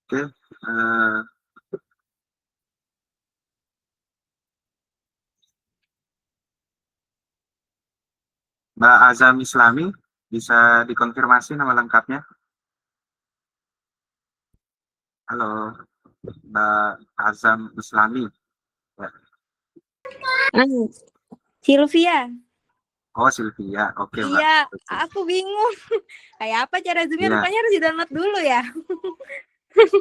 Oke, Mbak Azam Islami, bisa dikonfirmasi nama lengkapnya? Halo, Mbak Azam Islami. Ya. Sylvia. Oh, Sylvia. Oke, Mbak. Iya, aku bingung. Kayak apa cara zoomnya? Iya. Rupanya harus di-download dulu ya.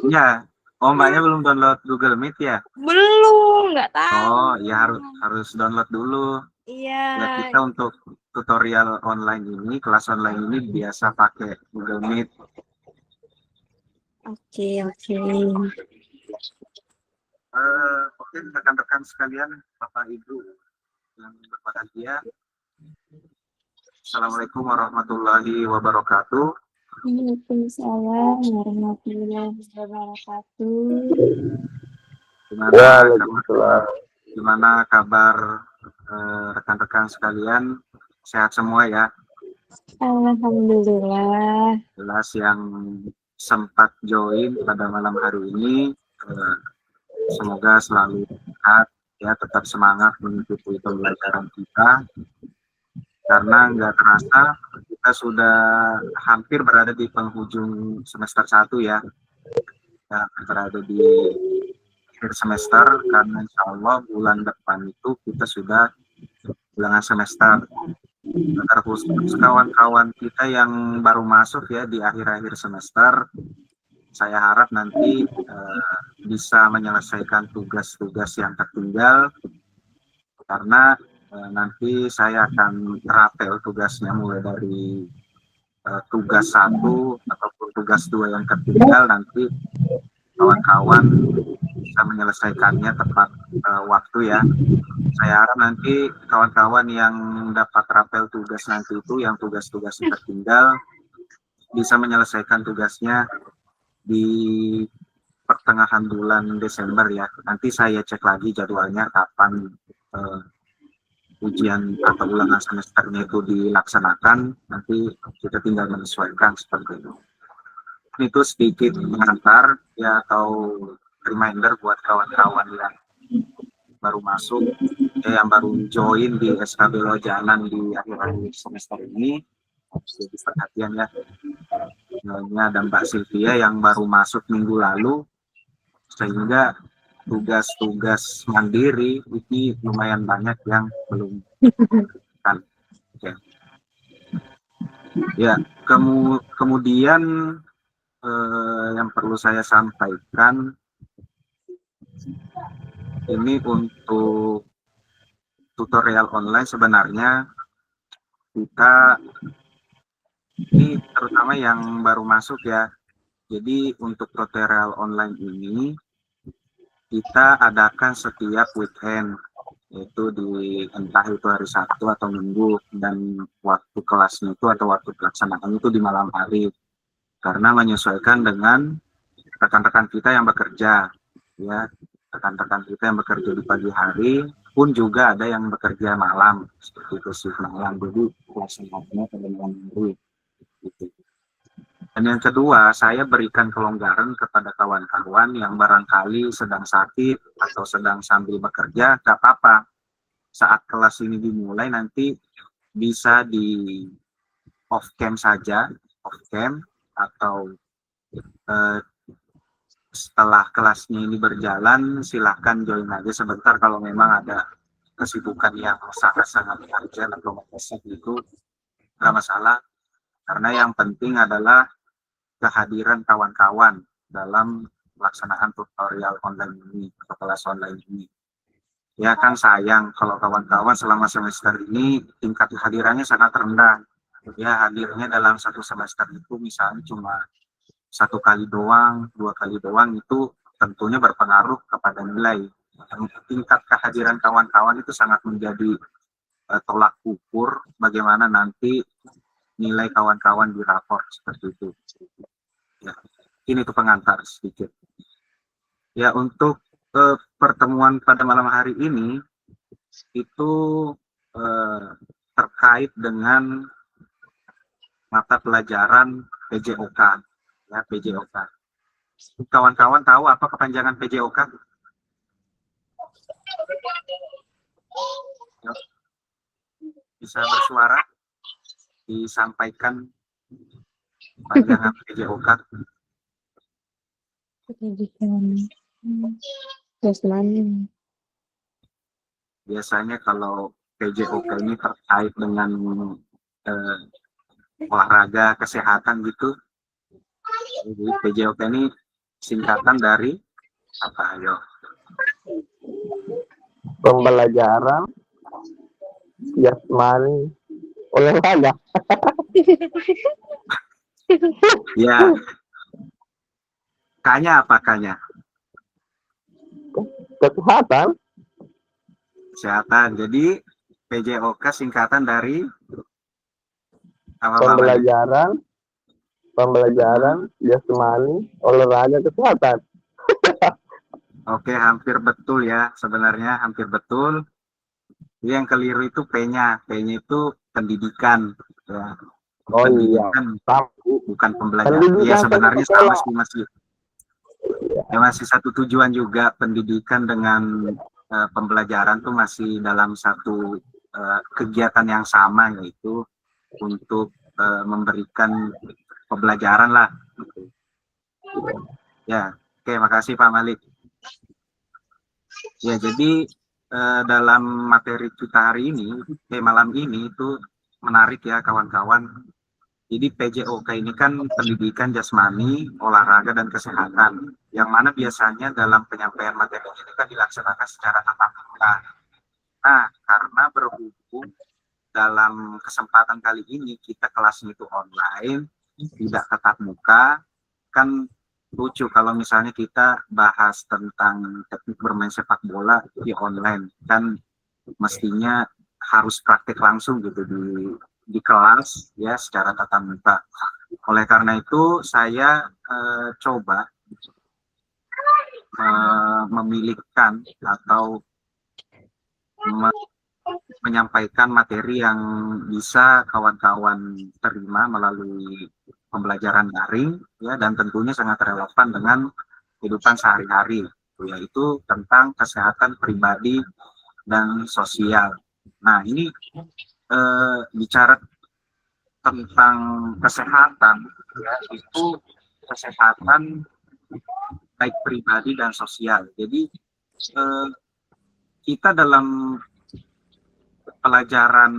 Iya. Oh, Mbaknya belum download Google Meet ya? Belum, nggak tahu. Oh, ya harus harus download dulu. Iya. Ya, kita untuk tutorial online ini, kelas online ini biasa pakai Google Meet. Oke, oke. Oke, rekan-rekan sekalian, Bapak Ibu yang berbahagia. Assalamualaikum warahmatullahi wabarakatuh. Waalaikumsalam warahmatullahi wabarakatuh. Gimana kabar rekan-rekan sekalian? Sehat semua ya? Alhamdulillah. Jelas yang sempat join pada malam hari ini, semoga selalu sehat ya, tetap semangat mengikuti pembelajaran kita. Karena nggak terasa kita sudah hampir berada di penghujung semester 1 ya. Kita berada di akhir semester, karena insya Allah bulan depan itu kita sudah ulangan semester. Terkhusus kawan-kawan kita yang baru masuk ya di akhir-akhir semester, saya harap nanti bisa menyelesaikan tugas-tugas yang tertinggal, karena nanti saya akan rapel tugasnya mulai dari tugas 1 ataupun tugas 2 yang tertinggal. Nanti kawan-kawan bisa menyelesaikannya tepat waktu ya. Saya harap nanti kawan-kawan yang dapat rapel tugas nanti itu, yang tugas-tugas tertinggal, bisa menyelesaikan tugasnya di pertengahan bulan Desember ya. Nanti saya cek lagi jadwalnya kapan ujian atau ulangan semesternya itu dilaksanakan. Nanti kita tinggal menyesuaikan seperti itu. Itu sedikit pengantar ya, atau reminder buat kawan-kawan yang baru masuk, yang baru join di SKB Lojanan di akhir-akhir semester ini. Jadi perhatian ya. Ini ada Mbak Sylvia yang baru masuk minggu lalu, sehingga tugas-tugas mandiri ini lumayan banyak yang belum kan. Oke. Ya, kemudian yang perlu saya sampaikan ini untuk tutorial online, sebenarnya kita ini terutama yang baru masuk ya. Jadi untuk tutorial online ini kita adakan setiap weekend, yaitu di entah itu hari Sabtu atau Minggu, dan waktu kelasnya itu atau waktu pelaksanaan itu di malam hari, karena menyesuaikan dengan rekan-rekan kita yang bekerja ya. Rekan-rekan kita yang bekerja di pagi hari pun juga ada yang bekerja malam, seperti itu sih, malam. Jadi pelaksanaannya pada malam hari gitu. Dan yang kedua, saya berikan kelonggaran kepada kawan-kawan yang barangkali sedang sakit atau sedang sambil bekerja, gak apa-apa. Saat kelas ini dimulai nanti bisa di off cam saja, off cam, atau setelah kelasnya ini berjalan silahkan join aja sebentar kalau memang ada kesibukan yang sangat-sangat urgent atau mendesak itu, nggak masalah. Karena yang penting adalah kehadiran kawan-kawan dalam pelaksanaan tutorial online ini atau kelas online ini. Ya kan sayang kalau kawan-kawan selama semester ini tingkat kehadirannya sangat rendah. Ya, hadirnya dalam satu semester itu misalnya cuma 1 kali doang, 2 kali doang, itu tentunya berpengaruh kepada nilai. Tingkat kehadiran kawan-kawan itu sangat menjadi tolak ukur bagaimana nanti nilai kawan-kawan di rapor seperti itu. Ya, ini tuh pengantar sedikit. Ya, untuk pertemuan pada malam hari ini itu terkait dengan mata pelajaran PJOK ya, PJOK. Kawan-kawan tahu apa kepanjangan PJOK? Bisa bersuara, disampaikan kepanjangan PJOK. Pendidikan jasmani. Biasanya kalau PJOK ini terkait dengan olahraga, kesehatan gitu. Jadi PJOK ini singkatan dari apa? Ayo. Pembelajaran jasmani olahraga. Ya. Kanya apa kanya? Kesehatan. Kesehatan. Jadi PJOK singkatan dari apa, Pak Malik? Pembelajaran jasmani olahraga kesehatan. Oke, hampir betul ya. Sebenarnya hampir betul. Jadi yang keliru itu P-nya. P-nya itu pendidikan. Ya. Oh iya. Pendidikan, Tahu. bukan pembelajaran. Pendidikan Iya, sebenarnya sekolah. sama sih, masih. Ya, masih satu tujuan juga. Pendidikan dengan pembelajaran tuh masih dalam satu kegiatan yang sama, yaitu untuk memberikan pembelajaran lah. Ya, oke, makasih Pak Malik. Ya, jadi dalam materi kita hari ini, malam ini itu menarik ya kawan-kawan. Jadi PJOK ini kan pendidikan jasmani, olahraga, dan kesehatan. Yang mana biasanya dalam penyampaian materi ini kan dilaksanakan secara tatap muka. Nah, karena berhubung dalam kesempatan kali ini kita kelasnya itu online, tidak tatap muka, kan lucu kalau misalnya kita bahas tentang teknik bermain sepak bola di online, kan mestinya harus praktik langsung gitu di kelas ya secara tatap muka. Oleh karena itu saya coba memilihkan atau menyampaikan materi yang bisa kawan-kawan terima melalui pembelajaran daring ya, dan tentunya sangat relevan dengan kehidupan sehari-hari, yaitu tentang kesehatan pribadi dan sosial. Nah, ini bicara tentang kesehatan ya, itu kesehatan baik pribadi dan sosial. Jadi kita dalam pelajaran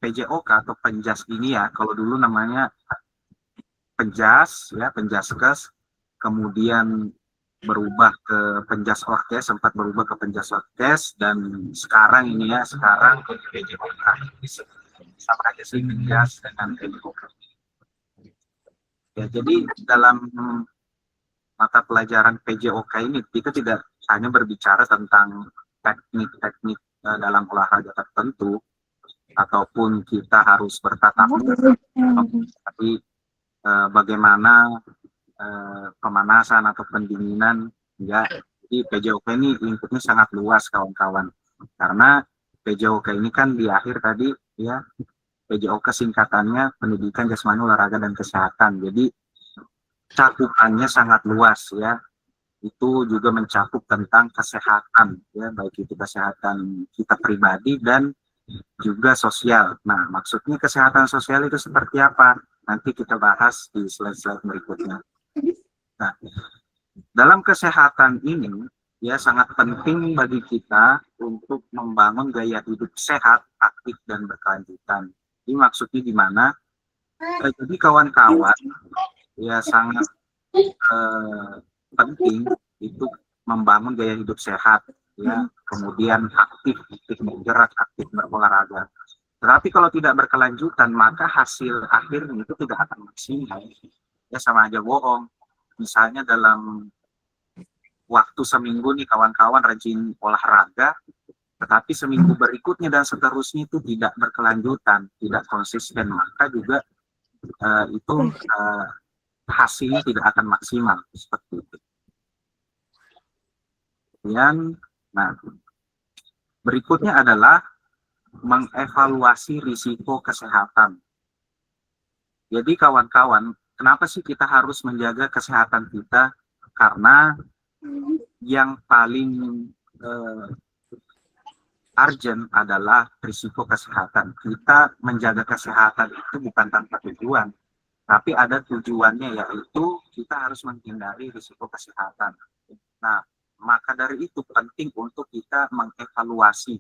PJOK atau penjas ini ya, kalau dulu namanya penjas ya, penjaskes, kemudian berubah ke penjas orkes, sempat berubah ke penjas orkes, dan sekarang ini ya, sekarang ke PJOK. Sama aja sih penjas dengan PJOK. Ya, jadi dalam mata pelajaran PJOK ini kita tidak hanya berbicara tentang teknik-teknik dalam olahraga tertentu, ataupun kita harus bertatap muka, tapi bagaimana pemanasan atau pendinginan ya. Jadi PJOK ini lingkupnya sangat luas kawan-kawan, karena PJOK ini kan di akhir tadi ya, PJOK singkatannya pendidikan jasmani olahraga dan kesehatan. Jadi cakupannya sangat luas ya, itu juga mencakup tentang kesehatan ya, baik itu kesehatan kita pribadi dan juga sosial. Nah, maksudnya kesehatan sosial itu seperti apa? Nanti kita bahas di slide-slide berikutnya. Nah, dalam kesehatan ini ya sangat penting bagi kita untuk membangun gaya hidup sehat, aktif, dan berkelanjutan. Ini maksudnya di mana? Jadi kawan-kawan ya sangat penting itu membangun gaya hidup sehat ya, kemudian aktif bergerak, aktif berolahraga. Tetapi kalau tidak berkelanjutan, maka hasil akhirnya itu tidak akan maksimal ya, sama aja bohong. Misalnya dalam waktu seminggu nih kawan-kawan rajin olahraga, tetapi seminggu berikutnya dan seterusnya itu tidak berkelanjutan, tidak konsisten, maka juga itu hasilnya tidak akan maksimal seperti itu. Kemudian, nah, berikutnya adalah mengevaluasi risiko kesehatan. Jadi kawan-kawan, kenapa sih kita harus menjaga kesehatan kita karena yang paling urgent adalah risiko kesehatan. Kita menjaga kesehatan itu bukan tanpa tujuan, tapi ada tujuannya, yaitu kita harus menghindari risiko kesehatan. Nah, maka dari itu penting untuk kita mengevaluasi.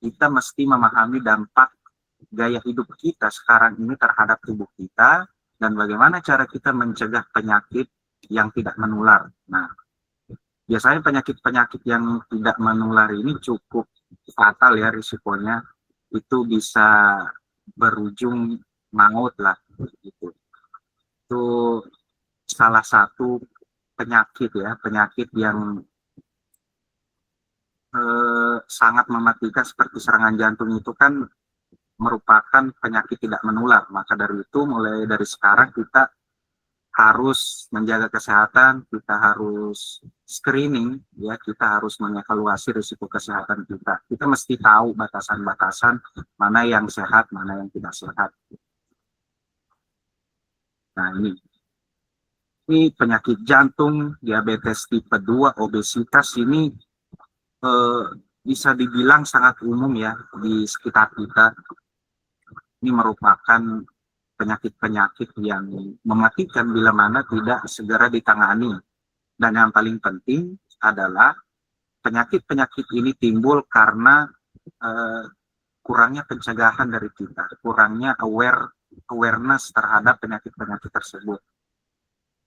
Kita mesti memahami dampak gaya hidup kita sekarang ini terhadap tubuh kita, dan bagaimana cara kita mencegah penyakit yang tidak menular. Nah, biasanya penyakit-penyakit yang tidak menular ini cukup fatal ya risikonya, itu bisa berujung maut lah gitu. Itu salah satu penyakit yang sangat mematikan seperti serangan jantung itu kan merupakan penyakit tidak menular. Maka dari itu mulai dari sekarang kita harus menjaga kesehatan, kita harus screening, ya, kita harus mengevaluasi risiko kesehatan kita. Kita mesti tahu batasan-batasan mana yang sehat, mana yang tidak sehat. Nah, ini penyakit jantung, diabetes tipe 2, obesitas ini bisa dibilang sangat umum ya di sekitar kita. Ini merupakan penyakit-penyakit yang mematikan bila mana tidak segera ditangani. Dan yang paling penting adalah penyakit-penyakit ini timbul karena kurangnya pencegahan dari kita, kurangnya awareness terhadap penyakit-penyakit tersebut.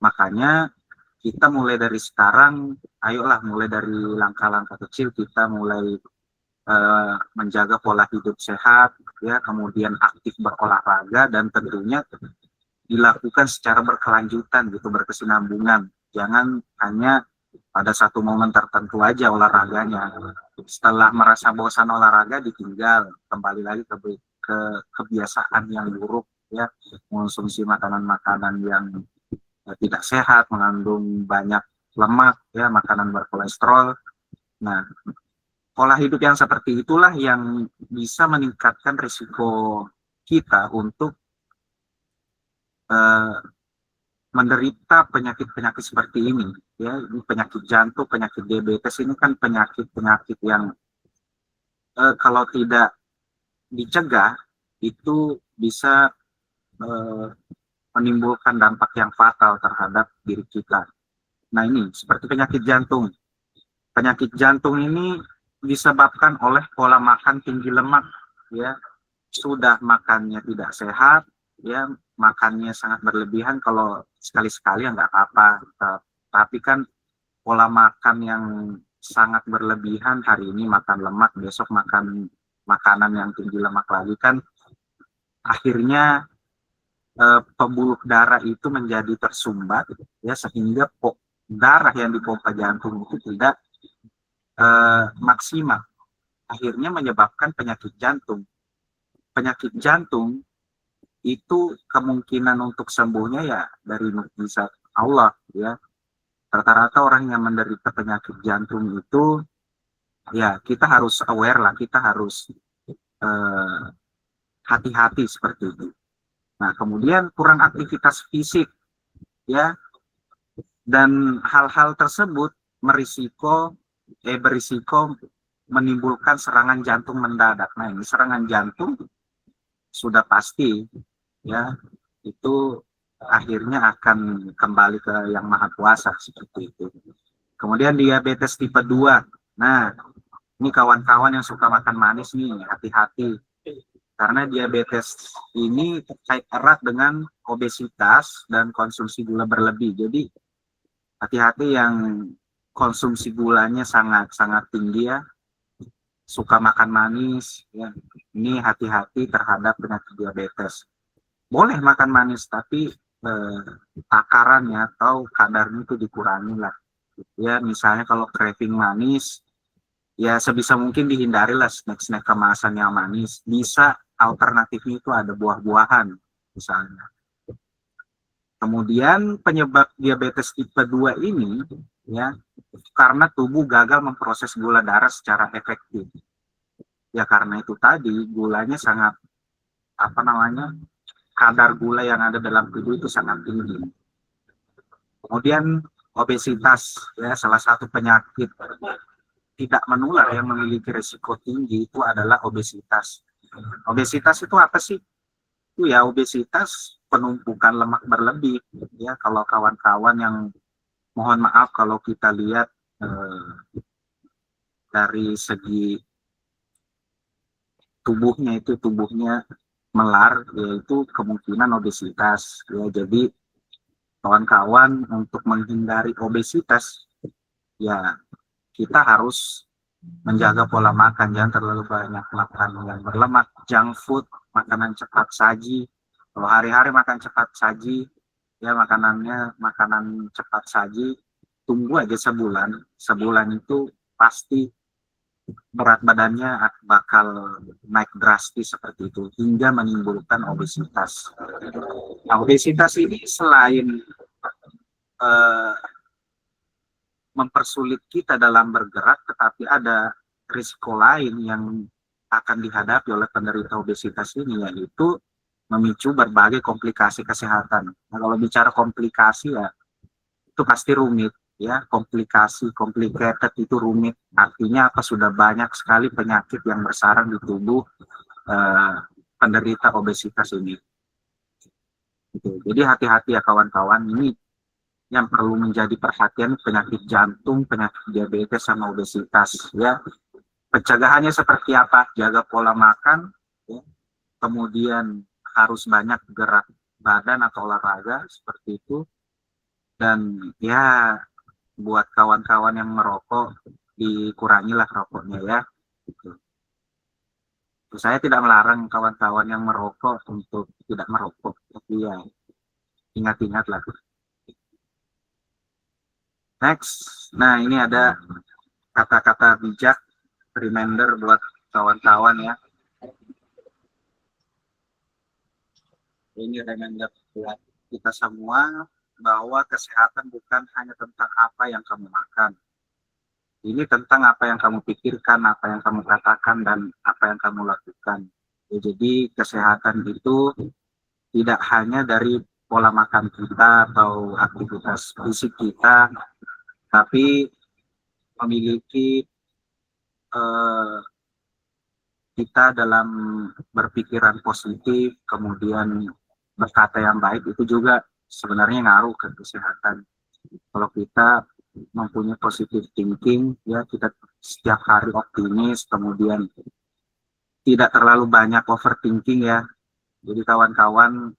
Makanya kita mulai dari sekarang, ayolah mulai dari langkah-langkah kecil, kita mulai menjaga pola hidup sehat, ya, kemudian aktif berolahraga, dan tentunya dilakukan secara berkelanjutan gitu, berkesinambungan. Jangan hanya pada satu momen tertentu aja olahraganya. Setelah merasa bosan olahraga ditinggal, kembali lagi ke kebiasaan yang buruk, ya, mengonsumsi makanan-makanan yang tidak sehat, mengandung banyak lemak, ya, makanan berkolesterol. Nah, pola hidup yang seperti itulah yang bisa meningkatkan risiko kita untuk menderita penyakit-penyakit seperti ini. Ya, penyakit jantung, penyakit diabetes ini kan penyakit-penyakit yang kalau tidak dicegah itu bisa menimbulkan dampak yang fatal terhadap diri kita. Nah, ini seperti penyakit jantung. Penyakit jantung ini disebabkan oleh pola makan tinggi lemak, ya. Sudah makannya tidak sehat, ya, makannya sangat berlebihan, kalau sekali-sekali ya nggak apa-apa. Tapi kan pola makan yang sangat berlebihan, hari ini makan lemak, besok makan makanan yang tinggi lemak lagi, kan akhirnya pembuluh darah itu menjadi tersumbat, ya, sehingga darah yang dipompa jantung itu tidak maksimal, akhirnya menyebabkan penyakit jantung. Penyakit jantung itu kemungkinan untuk sembuhnya ya dari mukjizat Allah, ya. Rata-rata orang yang menderita penyakit jantung itu, ya, kita harus aware lah, kita harus hati-hati seperti itu. Nah, kemudian kurang aktivitas fisik, ya, dan hal-hal tersebut berisiko menimbulkan serangan jantung mendadak. Nah, ini serangan jantung sudah pasti, ya, itu akhirnya akan kembali ke Yang Maha Kuasa seperti itu. Kemudian diabetes tipe 2. Nah, ini kawan-kawan yang suka makan manis nih, hati-hati. Karena diabetes ini terkait erat dengan obesitas dan konsumsi gula berlebih. Jadi hati-hati yang konsumsi gulanya sangat tinggi, ya, suka makan manis, ya. Ini hati-hati terhadap penyakit diabetes. Boleh makan manis, tapi takarannya atau kadarnya itu dikurangi lah. Ya, misalnya kalau craving manis, ya sebisa mungkin dihindari lah snack-snack kemasan yang manis. Bisa alternatifnya itu ada buah-buahan misalnya. Kemudian penyebab diabetes tipe 2 ini, ya, karena tubuh gagal memproses gula darah secara efektif. Ya, karena itu tadi gulanya sangat, kadar gula yang ada dalam tubuh itu sangat tinggi. Kemudian obesitas, ya, salah satu penyakit tidak menular yang memiliki risiko tinggi itu adalah obesitas. Obesitas itu apa sih? Itu ya obesitas penumpukan lemak berlebih, ya. Kalau kawan-kawan yang, mohon maaf kalau kita lihat dari segi tubuhnya melar, yaitu kemungkinan obesitas, ya. Jadi kawan-kawan untuk menghindari obesitas, ya kita harus menjaga pola makan, jangan terlalu banyak makan yang berlemak, junk food, makanan cepat saji. Kalau hari-hari makan cepat saji, ya makanannya makanan cepat saji, tunggu aja sebulan itu pasti berat badannya bakal naik drastis seperti itu hingga menimbulkan obesitas. Nah, obesitas ini selain eh, mempersulit kita dalam bergerak, tetapi ada risiko lain yang akan dihadapi oleh penderita obesitas ini, yaitu memicu berbagai komplikasi kesehatan. Nah, kalau bicara komplikasi ya itu pasti rumit, ya. Complicated itu rumit. Artinya apa? Sudah banyak sekali penyakit yang bersarang di tubuh eh, penderita obesitas ini. Gitu. Jadi hati-hati ya kawan-kawan, ini yang perlu menjadi perhatian penyakit jantung, penyakit diabetes sama obesitas, ya. Pencegahannya seperti apa? Jaga pola makan, ya. Kemudian harus banyak gerak badan atau olahraga seperti itu. Dan ya buat kawan-kawan yang merokok, dikurangilah rokoknya, ya. Gitu. Saya tidak melarang kawan-kawan yang merokok untuk tidak merokok, tapi ya ingat-ingatlah. Next, nah ini ada kata-kata bijak, reminder buat kawan-kawan, ya. Ini reminder buat kita semua bahwa kesehatan bukan hanya tentang apa yang kamu makan. Ini tentang apa yang kamu pikirkan, apa yang kamu katakan, dan apa yang kamu lakukan. Ya, jadi kesehatan itu tidak hanya dari pola makan kita atau aktivitas fisik kita, tapi memiliki kita dalam berpikiran positif, kemudian berkata yang baik, itu juga sebenarnya ngaruh ke kesehatan. Kalau kita mempunyai positive thinking, ya kita setiap hari optimis, kemudian tidak terlalu banyak overthinking, ya. Jadi kawan-kawan,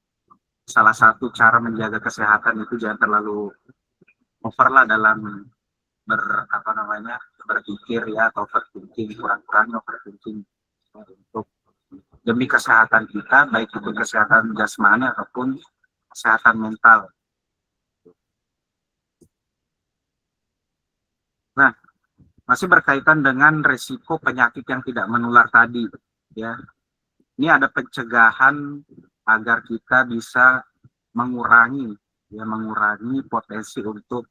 salah satu cara menjaga kesehatan itu jangan terlalu over lah dalam berpikir, ya, atau overthinking, kurang-kurangnya overthinking untuk demi kesehatan kita, baik itu kesehatan jasmani ataupun kesehatan mental. Nah, masih berkaitan dengan risiko penyakit yang tidak menular tadi, ya. Ini ada pencegahan agar kita bisa mengurangi potensi untuk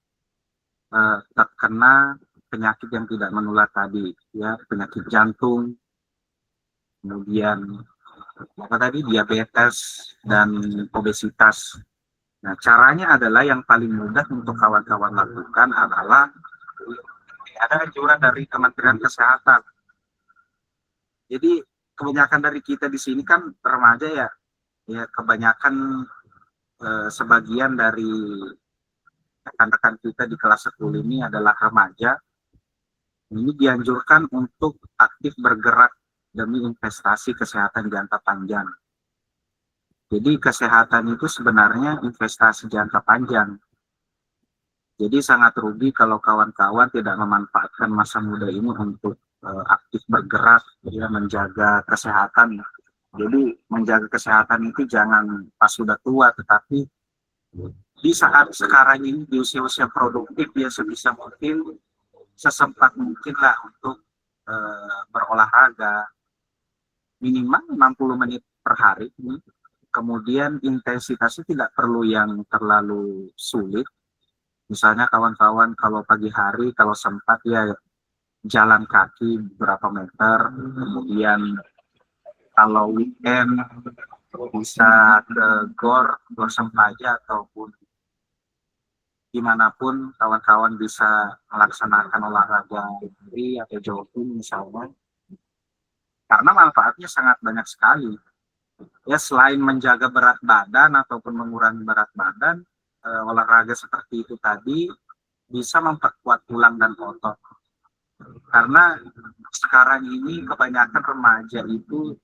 terkena penyakit yang tidak menular tadi, ya, penyakit jantung, kemudian apa tadi, diabetes dan obesitas. Nah, caranya adalah yang paling mudah untuk kawan-kawan lakukan adalah ada anjuran dari Kementerian Kesehatan. Jadi kebanyakan dari kita di sini kan remaja, ya, ya kebanyakan sebagian dari rekan-rekan kita di kelas 10 ini adalah remaja. Ini dianjurkan untuk aktif bergerak demi investasi kesehatan jangka panjang. Jadi kesehatan itu sebenarnya investasi jangka panjang. Jadi sangat rugi kalau kawan-kawan tidak memanfaatkan masa muda ini untuk aktif bergerak, ya, menjaga kesehatan. Jadi menjaga kesehatan itu jangan pas sudah tua, tetapi di saat sekarang ini, di usia-usia produktif, ya sebisa mungkin, sesempat mungkin lah untuk berolahraga minimal 60 menit per hari. Kemudian intensitasnya tidak perlu yang terlalu sulit. Misalnya kawan-kawan kalau pagi hari kalau sempat, ya jalan kaki beberapa meter. Kemudian kalau weekend bisa ke gor Sempaja ataupun dimanapun kawan-kawan bisa melaksanakan olahraga lari atau jogging misalnya, karena manfaatnya sangat banyak sekali. Ya selain menjaga berat badan ataupun mengurangi berat badan, olahraga seperti itu tadi bisa memperkuat tulang dan otot. Karena sekarang ini kebanyakan remaja itu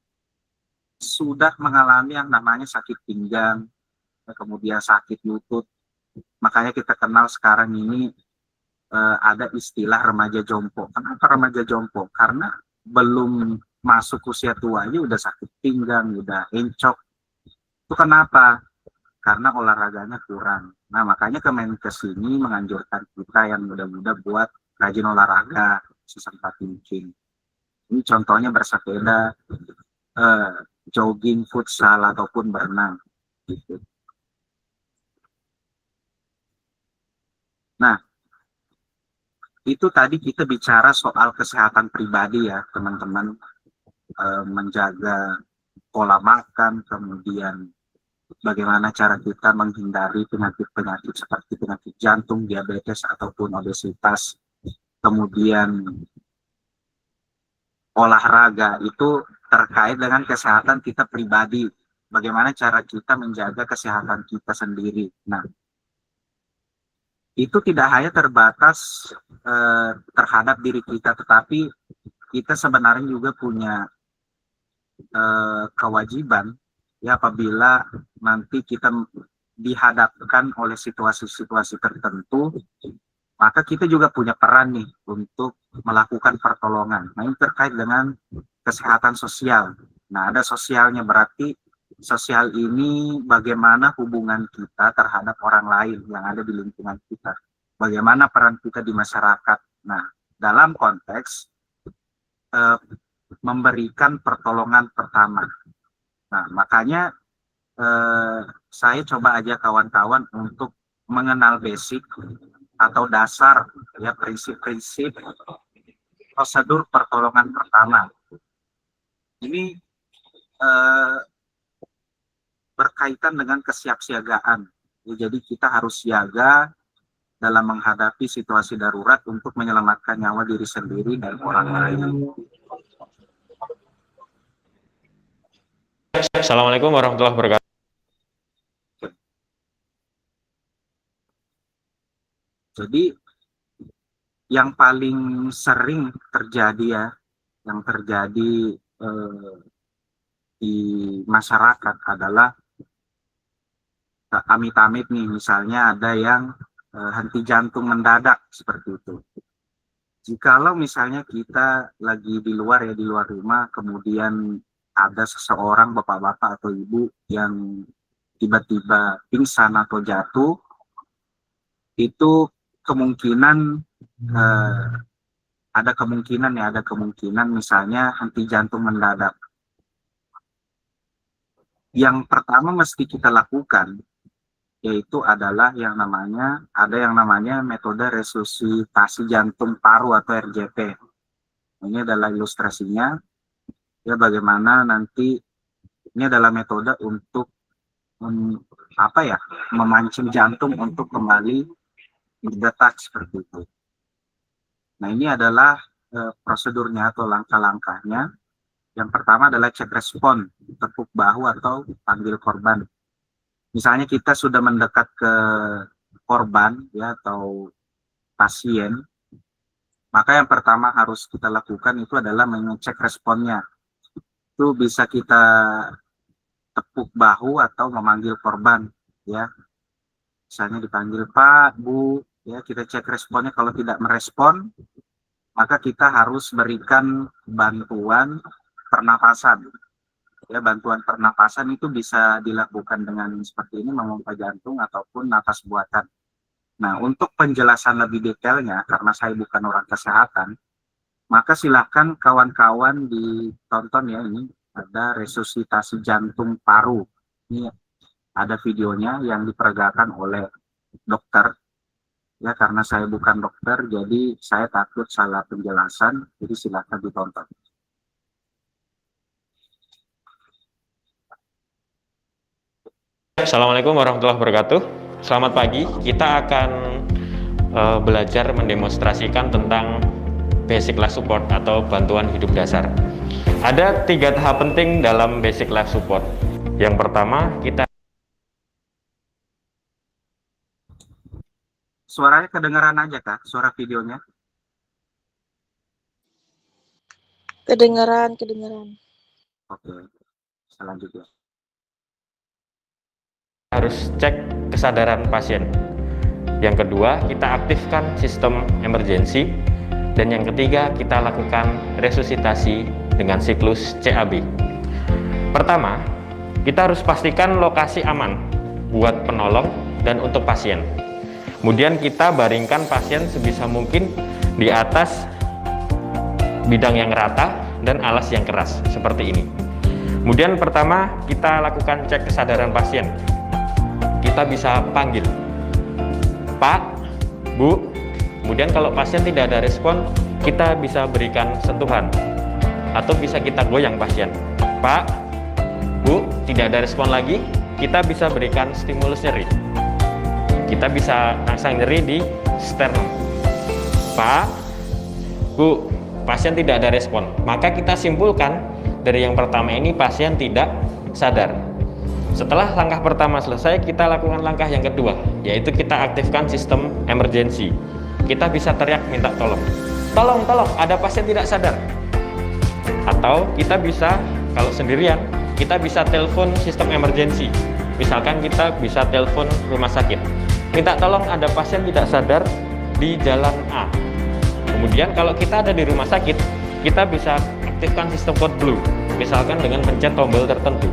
sudah mengalami yang namanya sakit pinggang, kemudian sakit lutut. Makanya kita kenal sekarang ini ada istilah remaja jompo. Kenapa remaja jompo? Karena belum masuk usia tua aja udah sakit pinggang, udah encok. Itu kenapa? Karena olahraganya kurang. Nah, makanya Kemenkes ini menganjurkan kita yang muda-muda buat rajin olahraga sesempat mungkin. Ini contohnya bersepeda, eh, jogging, futsal, ataupun berenang. Gitu. Nah, itu tadi kita bicara soal kesehatan pribadi ya, teman-teman. Menjaga pola makan, kemudian bagaimana cara kita menghindari penyakit-penyakit seperti penyakit jantung, diabetes, ataupun obesitas. Kemudian olahraga itu terkait dengan kesehatan kita pribadi. Bagaimana cara kita menjaga kesehatan kita sendiri. Nah, itu tidak hanya terbatas terhadap diri kita, tetapi kita sebenarnya juga punya kewajiban ya apabila nanti kita dihadapkan oleh situasi-situasi tertentu, maka kita juga punya peran nih untuk melakukan pertolongan. Nah, ini terkait dengan kesehatan sosial. Nah, ada sosialnya, berarti sosial ini bagaimana hubungan kita terhadap orang lain yang ada di lingkungan kita. Bagaimana peran kita di masyarakat. Nah, dalam konteks memberikan pertolongan pertama. Nah, makanya saya coba aja kawan-kawan untuk mengenal basic atau dasar ya prinsip-prinsip prosedur pertolongan pertama. Ini berkaitan dengan kesiapsiagaan. Jadi kita harus siaga dalam menghadapi situasi darurat untuk menyelamatkan nyawa diri sendiri dan orang lain. Assalamualaikum warahmatullahi wabarakatuh. Jadi yang paling sering terjadi ya, yang terjadi di masyarakat adalah amit-amit nih, misalnya ada yang henti jantung mendadak seperti itu. Jikalau misalnya kita lagi di luar ya, di luar rumah, kemudian ada seseorang, bapak-bapak atau ibu yang tiba-tiba pingsan atau jatuh, itu kemungkinan ada kemungkinan misalnya henti jantung mendadak. Yang pertama mesti kita lakukan yaitu adalah ada yang namanya metode resusitasi jantung paru atau RJP. Ini adalah ilustrasinya ya, bagaimana nanti ini adalah metode untuk memancing jantung untuk kembali berdetak seperti itu. Nah, ini adalah prosedurnya atau langkah-langkahnya. Yang pertama adalah cek respon, tepuk bahu atau panggil korban. Misalnya kita sudah mendekat ke korban ya atau pasien, maka yang pertama harus kita lakukan itu adalah mengecek responnya. Itu bisa kita tepuk bahu atau memanggil korban ya. Misalnya dipanggil Pak, Bu, ya kita cek responnya. Kalau tidak merespon, maka kita harus berikan bantuan pernapasan. Ya, bantuan pernapasan itu bisa dilakukan dengan seperti ini, memompa jantung ataupun napas buatan. Nah, untuk penjelasan lebih detailnya, karena saya bukan orang kesehatan, maka silakan kawan-kawan ditonton ya, ini ada resusitasi jantung paru. Ini ada videonya yang diperagakan oleh dokter. Ya, karena saya bukan dokter, jadi saya takut salah penjelasan, jadi silakan ditonton. Assalamualaikum warahmatullahi wabarakatuh. Selamat pagi. Kita akan belajar mendemonstrasikan tentang basic life support atau bantuan hidup dasar. Ada 3 tahap penting dalam basic life support. Yang pertama, kita Suaranya kedengaran aja Kak, suara videonya. Kedengaran. Oke, selanjutnya. harus cek kesadaran pasien. Yang kedua, kita aktifkan sistem emergency. Dan yang ketiga, kita lakukan resusitasi dengan siklus CAB. Pertama, kita harus pastikan lokasi aman buat penolong dan untuk pasien. Kemudian kita baringkan pasien sebisa mungkin di atas bidang yang rata dan alas yang keras, seperti ini. Kemudian pertama, kita lakukan cek kesadaran pasien. Kita bisa panggil, Pak, Bu. Kemudian kalau pasien tidak ada respon, kita bisa berikan sentuhan atau bisa kita goyang pasien. Pak, Bu, tidak ada respon lagi, kita bisa berikan stimulus nyeri. Kita bisa rangsang nyeri di sternum. Pak, Bu, pasien tidak ada respon. Maka kita simpulkan dari yang pertama ini pasien tidak sadar. Setelah langkah pertama selesai, kita lakukan langkah yang kedua, yaitu kita aktifkan sistem emergency. Kita bisa teriak minta tolong. Tolong, ada pasien tidak sadar. Atau kita bisa, kalau sendirian, kita bisa telepon sistem emergency. Misalkan kita bisa telepon rumah sakit. Minta tolong, ada pasien tidak sadar di jalan A. Kemudian kalau kita ada di rumah sakit, kita bisa aktifkan sistem code blue. Misalkan dengan pencet tombol tertentu.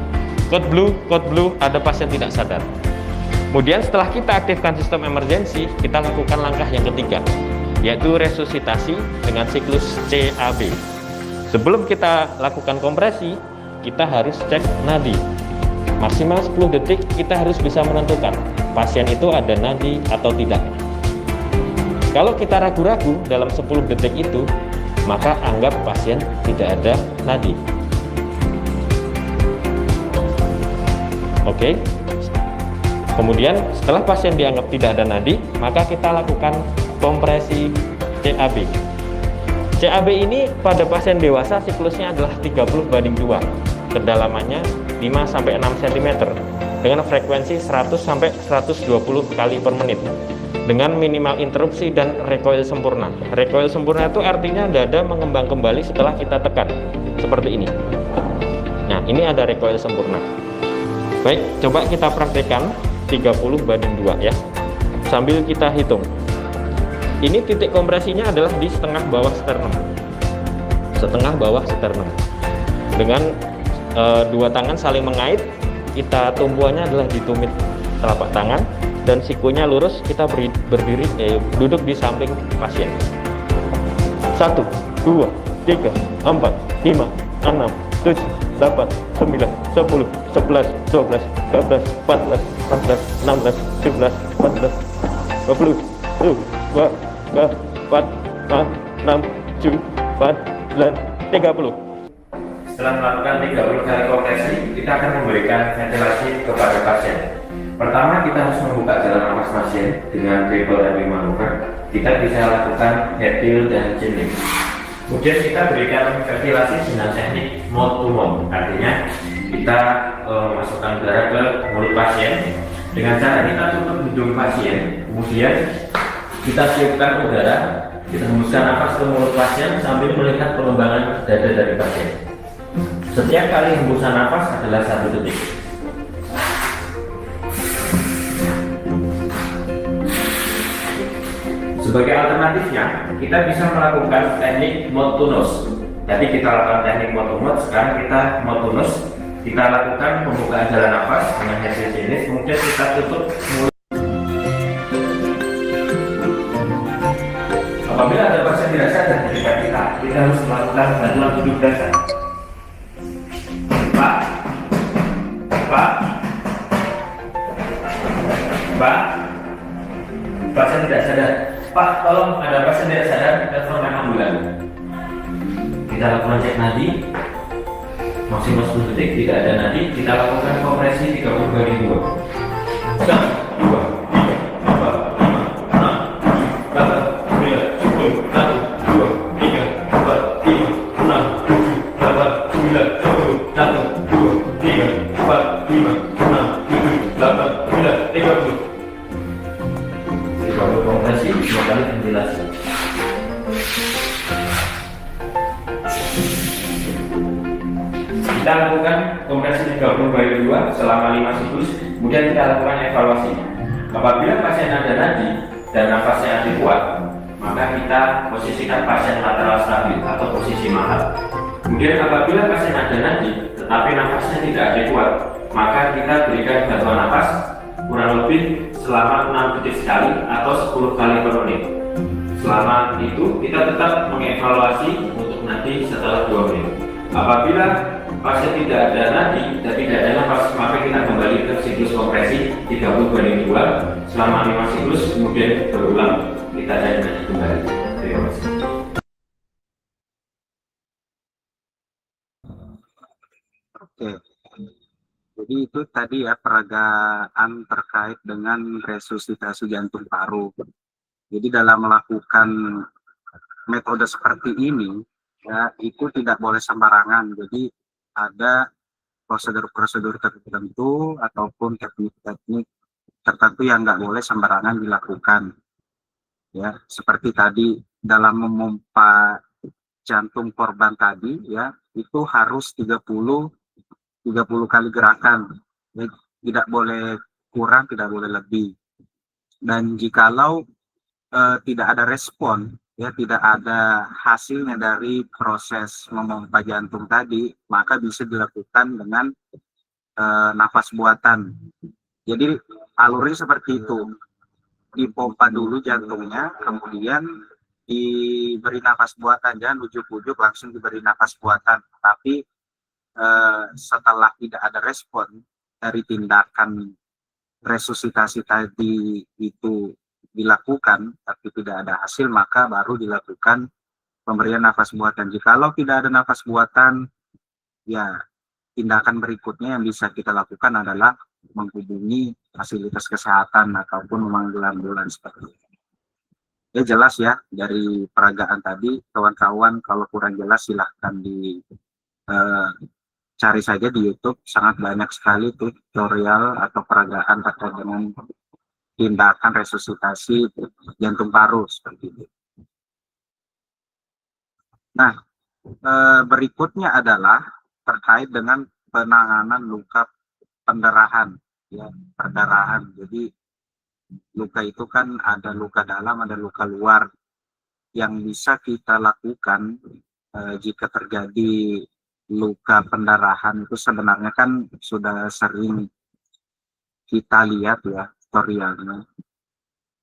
Code blue, ada pasien tidak sadar. Kemudian setelah kita aktifkan sistem emergency, kita lakukan langkah yang ketiga, yaitu resusitasi dengan siklus CAB. Sebelum kita lakukan kompresi, kita harus cek nadi. Maksimal 10 detik kita harus bisa menentukan pasien itu ada nadi atau tidak. Kalau kita ragu-ragu dalam 10 detik itu, maka anggap pasien tidak ada nadi. Oke. Kemudian setelah pasien dianggap tidak ada nadi, maka kita lakukan kompresi CAB. CAB ini pada pasien dewasa siklusnya adalah 30/2. Kedalamannya 5-6 cm dengan frekuensi 100-120 kali per menit dengan minimal interupsi dan recoil sempurna. Recoil sempurna itu artinya dada mengembang kembali setelah kita tekan, seperti ini. Nah, ini ada recoil sempurna. Baik, coba kita praktekkan 30/2 ya, sambil kita hitung. Ini titik kompresinya adalah di setengah bawah sternum, dengan dua tangan saling mengait. Kita tumpuannya adalah di tumit telapak tangan dan sikunya lurus. Kita berdiri, duduk di samping pasien. 1, 2, 3, 4, 5, 6, 7, 8, 9, 10, 11, 12, 13, 14, 15, 16, 17, 18, 20, 22, 4, 5, 6, 7, 8, 9, 30. Setelah melakukan 30 kali kompresi, kita akan memberikan ventilasi kepada pasien. Pertama, kita harus membuka jalan nafas pasien dengan triple airway maneuver. Kita bisa lakukan head tilt dan chin lift. Kemudian kita berikan ventilasi dengan teknik mouth to mouth. Artinya kita masukkan udara ke mulut pasien dengan cara kita tutup hidung pasien. Kemudian kita tiupkan udara, kita hembuskan nafas ke mulut pasien sambil melihat pengembangan dada dari pasien. Setiap kali hembusan nafas adalah 1 detik. Sebagai alternatifnya, kita bisa melakukan teknik mouth to nose. Jadi kita lakukan teknik mouth to mouth, sekarang kita mouth to nose. Kita lakukan pembukaan jalan nafas dengan hasil jenis, kemudian kita tutup mulut. Apabila ada pasien tidak sadar ketika kita harus melakukan bantuan hidup dasar. Pak, pasien tidak sadar. Pak, tolong, ada pasien tidak sadar, telepon ambulan. Kita lakukan cek nadi, maksimal 10 detik, tidak ada nadi, kita lakukan kompresi 30/2. 1, 2, 3, kedua selama 5 siklus, kemudian kita lakukan evaluasi. Apabila pasien ada nadi dan nafasnya masih kuat, maka kita posisikan pasien lateral stabil atau posisi mahal. Kemudian apabila pasien ada nadi tetapi nafasnya tidak adekuat, maka kita berikan bantuan nafas kurang lebih selama 6 detik sekali atau 10 kali per menit. Selama itu kita tetap mengevaluasi untuk nadi setelah 2 menit. Apabila pasien tidak ada nadi dan tidak ada nafas, maka kita kembali ke siklus kompresi 30/2 selama 5 siklus, kemudian berulang kita cari nadi kembali. Terima kasih. Oke. Jadi itu tadi ya peragaan terkait dengan resusitasi jantung paru. Jadi dalam melakukan metode seperti ini ya itu tidak boleh sembarangan. Jadi ada prosedur-prosedur tertentu ataupun teknik-teknik tertentu yang nggak boleh sembarangan dilakukan. Ya, seperti tadi dalam memompa jantung korban tadi ya itu harus 30 kali gerakan. Ya, tidak boleh kurang, tidak boleh lebih. Dan jikalau tidak ada respon, ya tidak ada hasilnya dari proses memompa jantung tadi, maka bisa dilakukan dengan nafas buatan. Jadi alurnya seperti itu, dipompa dulu jantungnya, kemudian diberi nafas buatan, jangan ujuk-ujuk langsung diberi nafas buatan. Tapi setelah tidak ada respon dari tindakan resusitasi tadi itu dilakukan tapi tidak ada hasil, maka baru dilakukan pemberian nafas buatan. Jikalau tidak ada nafas buatan, ya tindakan berikutnya yang bisa kita lakukan adalah menghubungi fasilitas kesehatan ataupun memanggil ambulans seperti itu. Ya jelas ya dari peragaan tadi, kawan-kawan kalau kurang jelas silahkan cari saja di YouTube, sangat banyak sekali tutorial atau peragaan terkait dengan tindakan resusitasi jantung paru seperti itu. Nah, berikutnya adalah terkait dengan penanganan luka pendarahan, ya perdarahan. Jadi luka itu kan ada luka dalam, ada luka luar. Yang bisa kita lakukan jika terjadi luka pendarahan itu sebenarnya kan sudah sering kita lihat ya tutorialnya.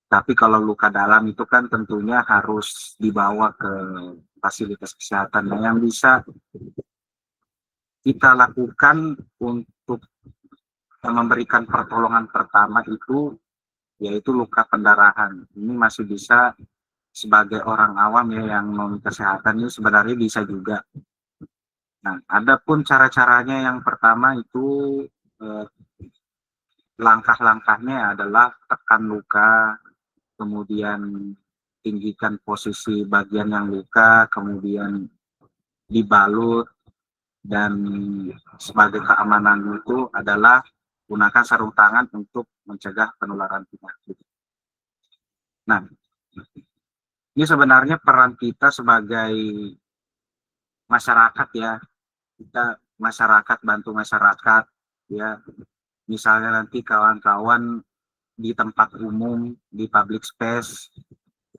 Tapi kalau luka dalam itu kan tentunya harus dibawa ke fasilitas kesehatan. Nah, yang bisa kita lakukan untuk memberikan pertolongan pertama itu yaitu luka pendarahan. Ini masih bisa sebagai orang awam ya yang non kesehatan ini sebenarnya bisa juga. Nah, adapun cara-caranya yang pertama itu langkah-langkahnya adalah tekan luka, kemudian tinggikan posisi bagian yang luka, kemudian dibalut, dan sebagai keamanan itu adalah gunakan sarung tangan untuk mencegah penularan penyakit. Nah, ini sebenarnya peran kita sebagai masyarakat ya, kita masyarakat bantu masyarakat ya. Misalnya nanti kawan-kawan di tempat umum, di public space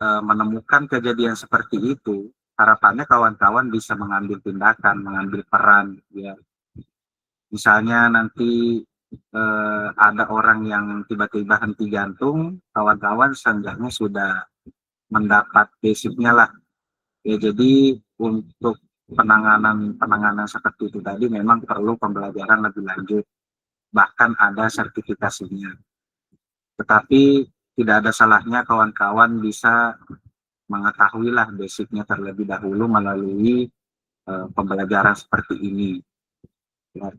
menemukan kejadian seperti itu, harapannya kawan-kawan bisa mengambil tindakan, mengambil peran ya. Misalnya nanti ada orang yang tiba-tiba henti jantung, kawan-kawan seenggaknya sudah mendapat basicnya lah ya. Jadi untuk penanganan seperti itu tadi memang perlu pembelajaran lebih lanjut, bahkan ada sertifikasinya. Tetapi tidak ada salahnya kawan-kawan bisa mengetahui lah basicnya terlebih dahulu melalui pembelajaran seperti ini ya.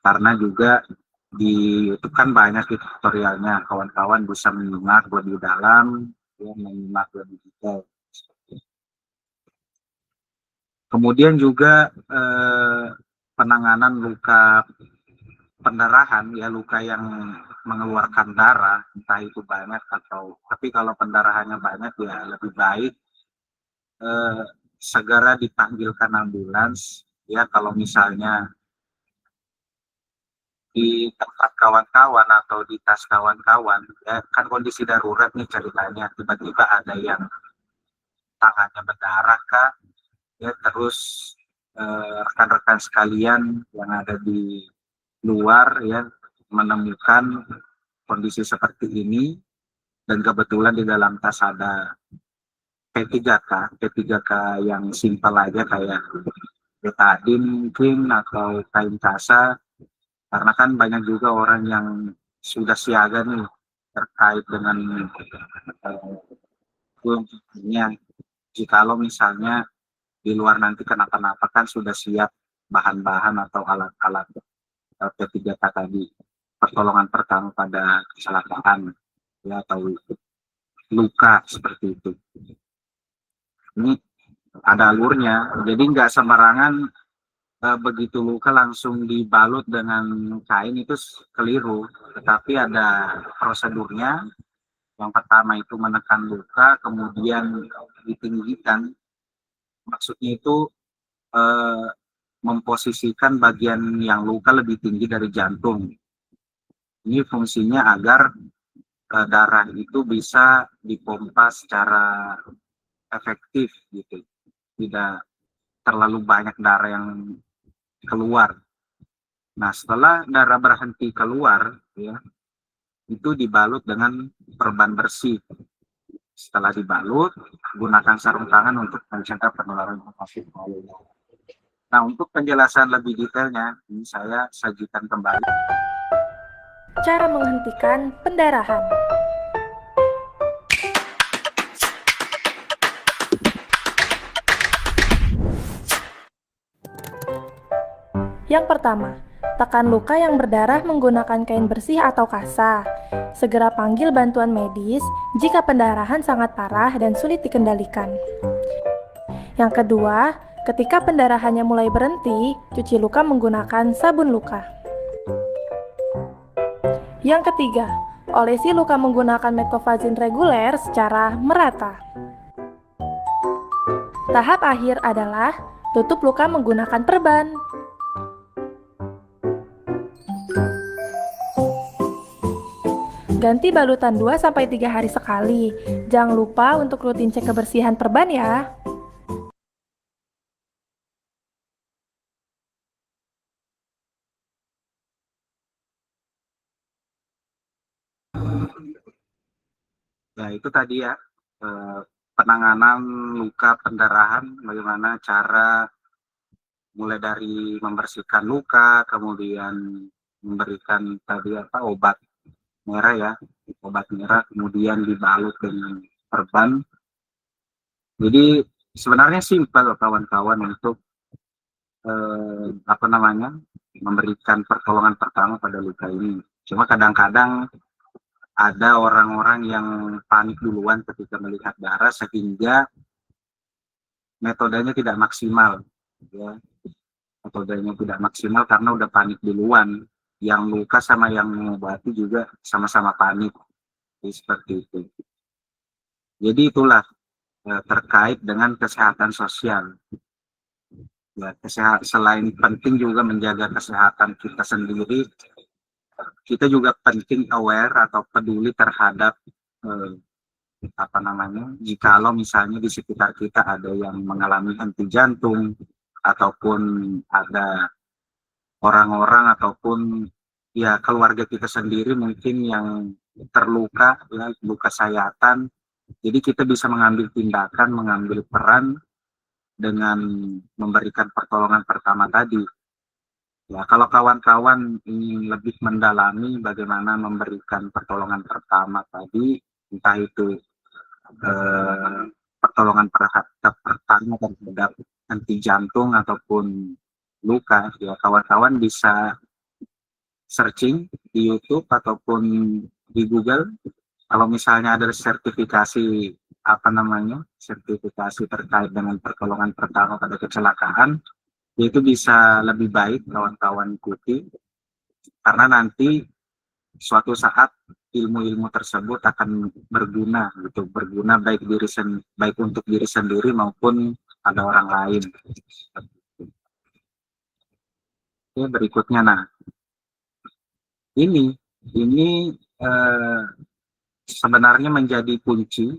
Karena juga di YouTube kan banyak tutorialnya, kawan-kawan bisa menyimak lebih dalam ya, menyimak lebih detail. Kemudian juga penanganan luka pendarahan ya, luka yang mengeluarkan darah, entah itu banyak atau, tapi kalau pendarahannya banyak ya lebih baik segera dipanggilkan ambulans ya. Kalau misalnya di tempat kawan-kawan atau di tas kawan-kawan, ya kan kondisi darurat nih ceritanya, tiba-tiba ada yang tangannya berdarah kah, ya terus rekan-rekan sekalian yang ada di luar ya menemukan kondisi seperti ini, dan kebetulan di dalam tas ada P3K yang simpel aja kayak betadin mungkin atau kain kasa, karena kan banyak juga orang yang sudah siaga nih terkait dengan gunanya, jikalau misalnya di luar nanti kenapa-napa kan sudah siap bahan-bahan atau alat-alat P3K tadi, pertolongan pertama pada kecelakaan ya atau luka seperti itu. Ini ada alurnya, jadi nggak sembarangan begitu luka langsung dibalut dengan kain, itu keliru, tetapi ada prosedurnya. Yang pertama itu menekan luka, kemudian ditinggikan, maksudnya itu memposisikan bagian yang luka lebih tinggi dari jantung. Ini fungsinya agar darah itu bisa dipompa secara efektif gitu, tidak terlalu banyak darah yang keluar. Nah, setelah darah berhenti keluar ya, itu dibalut dengan perban bersih. Setelah dibalut, gunakan sarung tangan untuk mencegah penularan COVID. Nah, untuk penjelasan lebih detailnya, ini saya sajikan kembali cara menghentikan pendarahan. Yang pertama, tekan luka yang berdarah menggunakan kain bersih atau kasa. Segera panggil bantuan medis jika pendarahan sangat parah dan sulit dikendalikan. Yang kedua, ketika pendarahannya mulai berhenti, cuci luka menggunakan sabun luka. Yang ketiga, olesi luka menggunakan metcovazin reguler secara merata. Tahap akhir adalah tutup luka menggunakan perban. Ganti balutan 2-3 hari sekali. Jangan lupa untuk rutin cek kebersihan perban ya. ya itu tadi ya, penanganan luka pendarahan, bagaimana cara mulai dari membersihkan luka, kemudian memberikan tadi obat merah ya, kemudian dibalut dengan perban. Jadi sebenarnya simpel kawan-kawan untuk memberikan pertolongan pertama pada luka ini. Cuma kadang-kadang ada orang-orang yang panik duluan ketika melihat darah sehingga metodenya tidak maksimal ya. Metodenya tidak maksimal karena udah panik duluan. Yang luka sama yang mengobati juga sama-sama panik. Jadi seperti itu. Jadi itulah terkait dengan kesehatan sosial. Ya, selain penting juga menjaga kesehatan kita sendiri, kita juga penting aware atau peduli terhadap jikalau misalnya di sekitar kita ada yang mengalami henti jantung, ataupun ada orang-orang ataupun ya keluarga kita sendiri mungkin yang terluka ya, luka sayatan. Jadi kita bisa mengambil tindakan, mengambil peran dengan memberikan pertolongan pertama tadi. Ya, kalau kawan-kawan ingin lebih mendalami bagaimana memberikan pertolongan pertama tadi, entah itu pertolongan pertama terhadap henti jantung ataupun luka, ya kawan-kawan bisa searching di YouTube ataupun di Google. Kalau misalnya ada sertifikasi sertifikasi terkait dengan pertolongan pertama pada kecelakaan, itu bisa lebih baik kawan-kawan ikuti, karena nanti suatu saat ilmu-ilmu tersebut akan berguna baik untuk diri sendiri maupun ada orang lain. Oke, berikutnya ini sebenarnya menjadi kunci,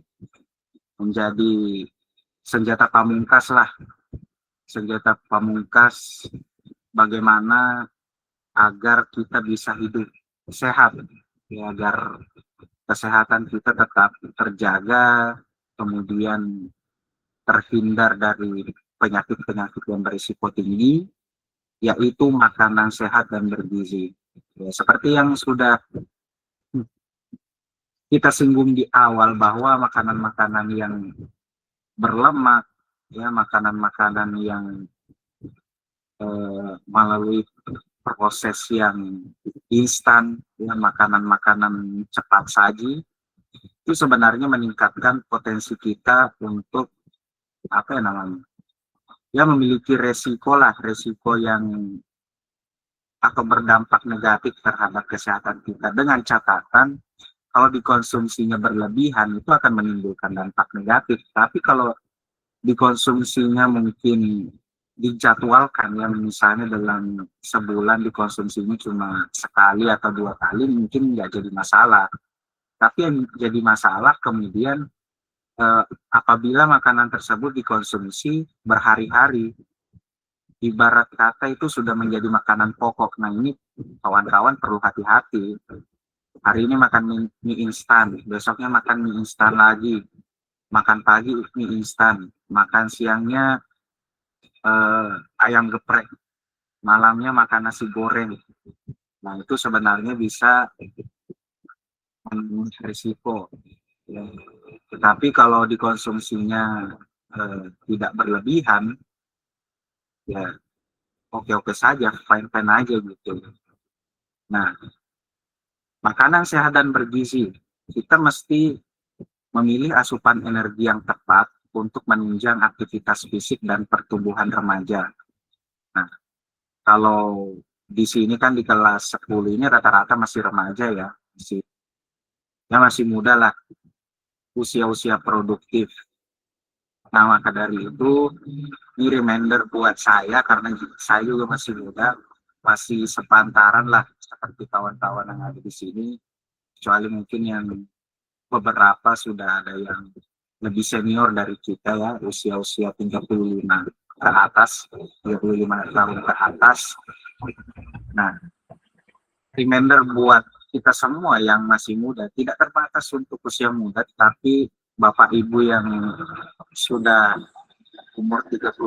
menjadi senjata pamungkas lah, senjata pamungkas bagaimana agar kita bisa hidup sehat, ya, agar kesehatan kita tetap terjaga, kemudian terhindar dari penyakit-penyakit yang berisiko tinggi, yaitu makanan sehat dan bergizi. Ya, seperti yang sudah kita singgung di awal bahwa makanan-makanan yang berlemak, ya, makanan-makanan yang melalui proses yang instan, ya, makanan-makanan cepat saji, itu sebenarnya meningkatkan potensi kita untuk apa ya namanya, ya, memiliki resiko yang atau berdampak negatif terhadap kesehatan kita, dengan catatan kalau dikonsumsinya berlebihan itu akan menimbulkan dampak negatif. Tapi kalau dikonsumsinya mungkin dijadwalkan, ya, misalnya dalam sebulan dikonsumsinya cuma sekali atau 2 kali, mungkin nggak jadi masalah. Tapi yang jadi masalah kemudian apabila makanan tersebut dikonsumsi berhari-hari, ibarat kata itu sudah menjadi makanan pokok. Nah, ini kawan-kawan perlu hati-hati. Hari ini makan mie instan, besoknya makan mie instan lagi, makan pagi mie instan, makan siangnya ayam geprek, malamnya makan nasi goreng. Nah, itu sebenarnya bisa mengandung risiko. Ya. Tetapi kalau dikonsumsinya tidak berlebihan, ya oke-oke saja, fine-fine aja gitu. Nah, makanan sehat dan bergizi, kita mesti memilih asupan energi yang tepat untuk menunjang aktivitas fisik dan pertumbuhan remaja. Nah, kalau di sini kan di kelas 10 ini rata-rata masih remaja, ya, masih muda lah, usia-usia produktif. Nah, maka dari itu ini reminder buat saya, karena saya juga masih muda, masih sepantaran lah seperti kawan-kawan yang ada di sini, kecuali mungkin yang beberapa sudah ada yang lebih senior dari kita, ya, usia-usia 35 ke atas, 35 tahun ke atas. Nah, reminder buat kita semua yang masih muda, tidak terbatas untuk usia muda, tetapi Bapak Ibu yang sudah umur 35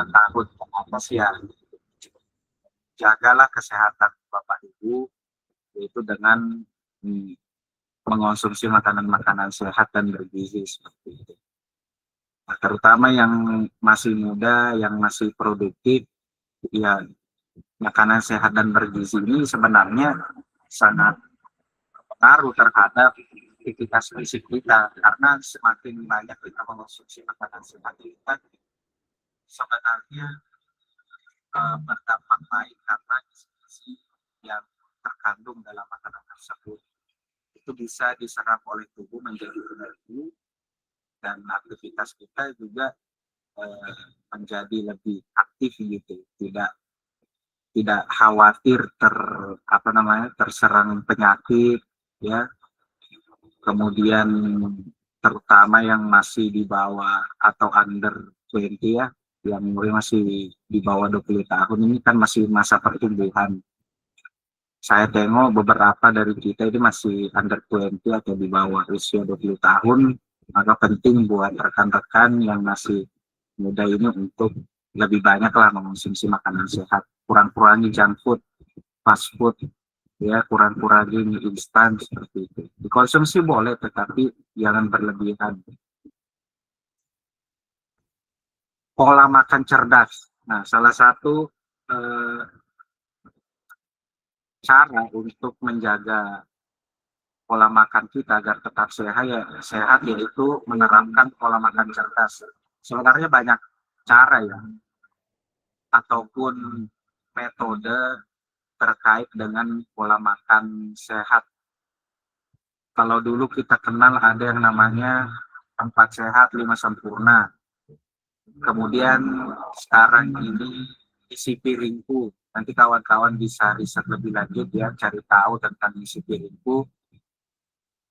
tahun ke atas, ya, jagalah kesehatan Bapak Ibu, yaitu dengan mengonsumsi makanan-makanan sehat dan bergizi seperti itu. Nah, terutama yang masih muda, yang masih produktif, ya, makanan sehat dan bergizi ini sebenarnya sangat berpengaruh terhadap aktivitas fisik kita, karena semakin banyak kita mengonsumsi makanan sehat kita, sebenarnya berdampak baik, karena gizi yang terkandung dalam makanan tersebut itu bisa diserap oleh tubuh menjadi energi, dan aktivitas kita juga menjadi lebih aktif gitu, tidak khawatir terserang penyakit, ya. Kemudian terutama yang masih di bawah atau under 20, ya, yang umurnya masih di bawah 20 tahun, ini kan masih masa pertumbuhan. Saya tengok beberapa dari kita ini masih under 20 atau di bawah usia 20 tahun, maka penting buat rekan-rekan yang masih muda ini untuk lebih banyaklah mengonsumsi makanan sehat, kurang-kurangi junk food, fast food, ya, kurang-kurangi mie instan seperti itu. Dikonsumsi boleh, tetapi jangan berlebihan. Pola makan cerdas. Nah, salah satu cara untuk menjaga pola makan kita agar tetap sehat yaitu menerapkan pola makan cerdas. Sebenarnya banyak cara, ya, ataupun metode terkait dengan pola makan sehat. Kalau dulu kita kenal ada yang namanya 4 sehat 5 sempurna. Kemudian sekarang ini isi piringku. Nanti kawan-kawan bisa riset lebih lanjut ya, cari tahu tentang isi piringku.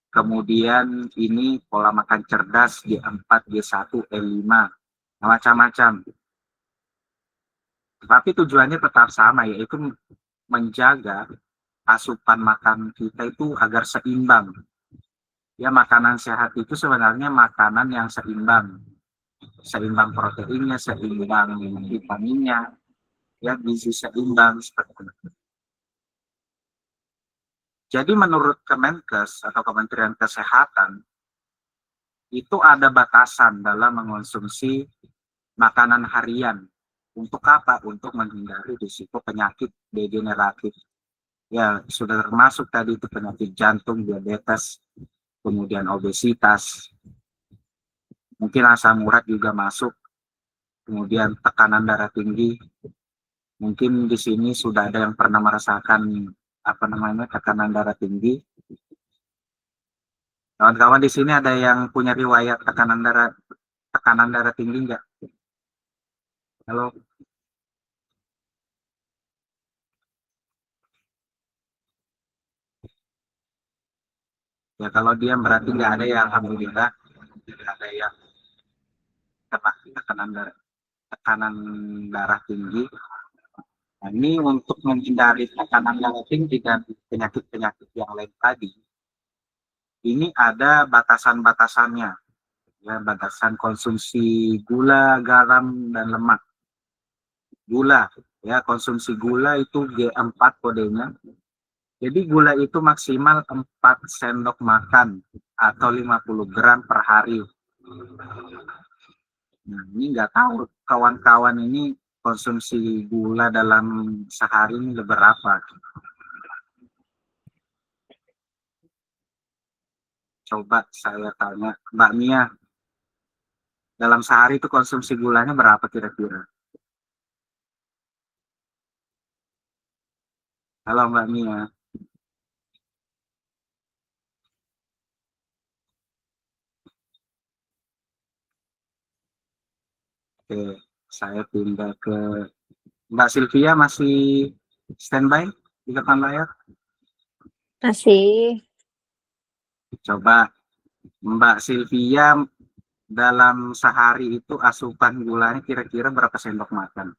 Kemudian ini pola makan cerdas G4, G1, E5, macam-macam. Tapi tujuannya tetap sama, yaitu menjaga asupan makan kita itu agar seimbang. Ya, makanan sehat itu sebenarnya makanan yang seimbang. Seimbang proteinnya, seimbang vitaminnya, ya gizi seimbang seperti itu. Jadi menurut Kemenkes atau Kementerian Kesehatan, itu ada batasan dalam mengonsumsi makanan harian. Untuk apa? Untuk menghindari risiko penyakit degeneratif. Ya, sudah termasuk tadi itu penyakit jantung, diabetes, kemudian obesitas. Mungkin asam urat juga masuk. Kemudian tekanan darah tinggi. Mungkin di sini sudah ada yang pernah merasakan tekanan darah tinggi. Kawan-kawan di sini ada yang punya riwayat tekanan darah tinggi enggak? Halo. Ya, kalau dia berarti nggak ada ya, alhamdulillah. Tidak ada yang tekanan darah tinggi. Nah, ini untuk menghindari tekanan darah tinggi dan penyakit-penyakit yang lain tadi, ini ada batasan-batasannya, ya, batasan konsumsi gula, garam, dan lemak. Gula, ya, konsumsi gula itu G4 kodenya. Jadi gula itu maksimal 4 sendok makan atau 50 gram per hari. Nah, ini nggak tahu kawan-kawan ini konsumsi gula dalam sehari ini berapa. Coba saya tanya Mbak Mia, dalam sehari itu konsumsi gulanya berapa kira-kira? Halo Mbak Mia. Oke, saya pindah ke Mbak Sylvia, masih standby di depan layar? Masih. Coba Mbak Sylvia dalam sehari itu asupan gulanya kira-kira berapa sendok makan?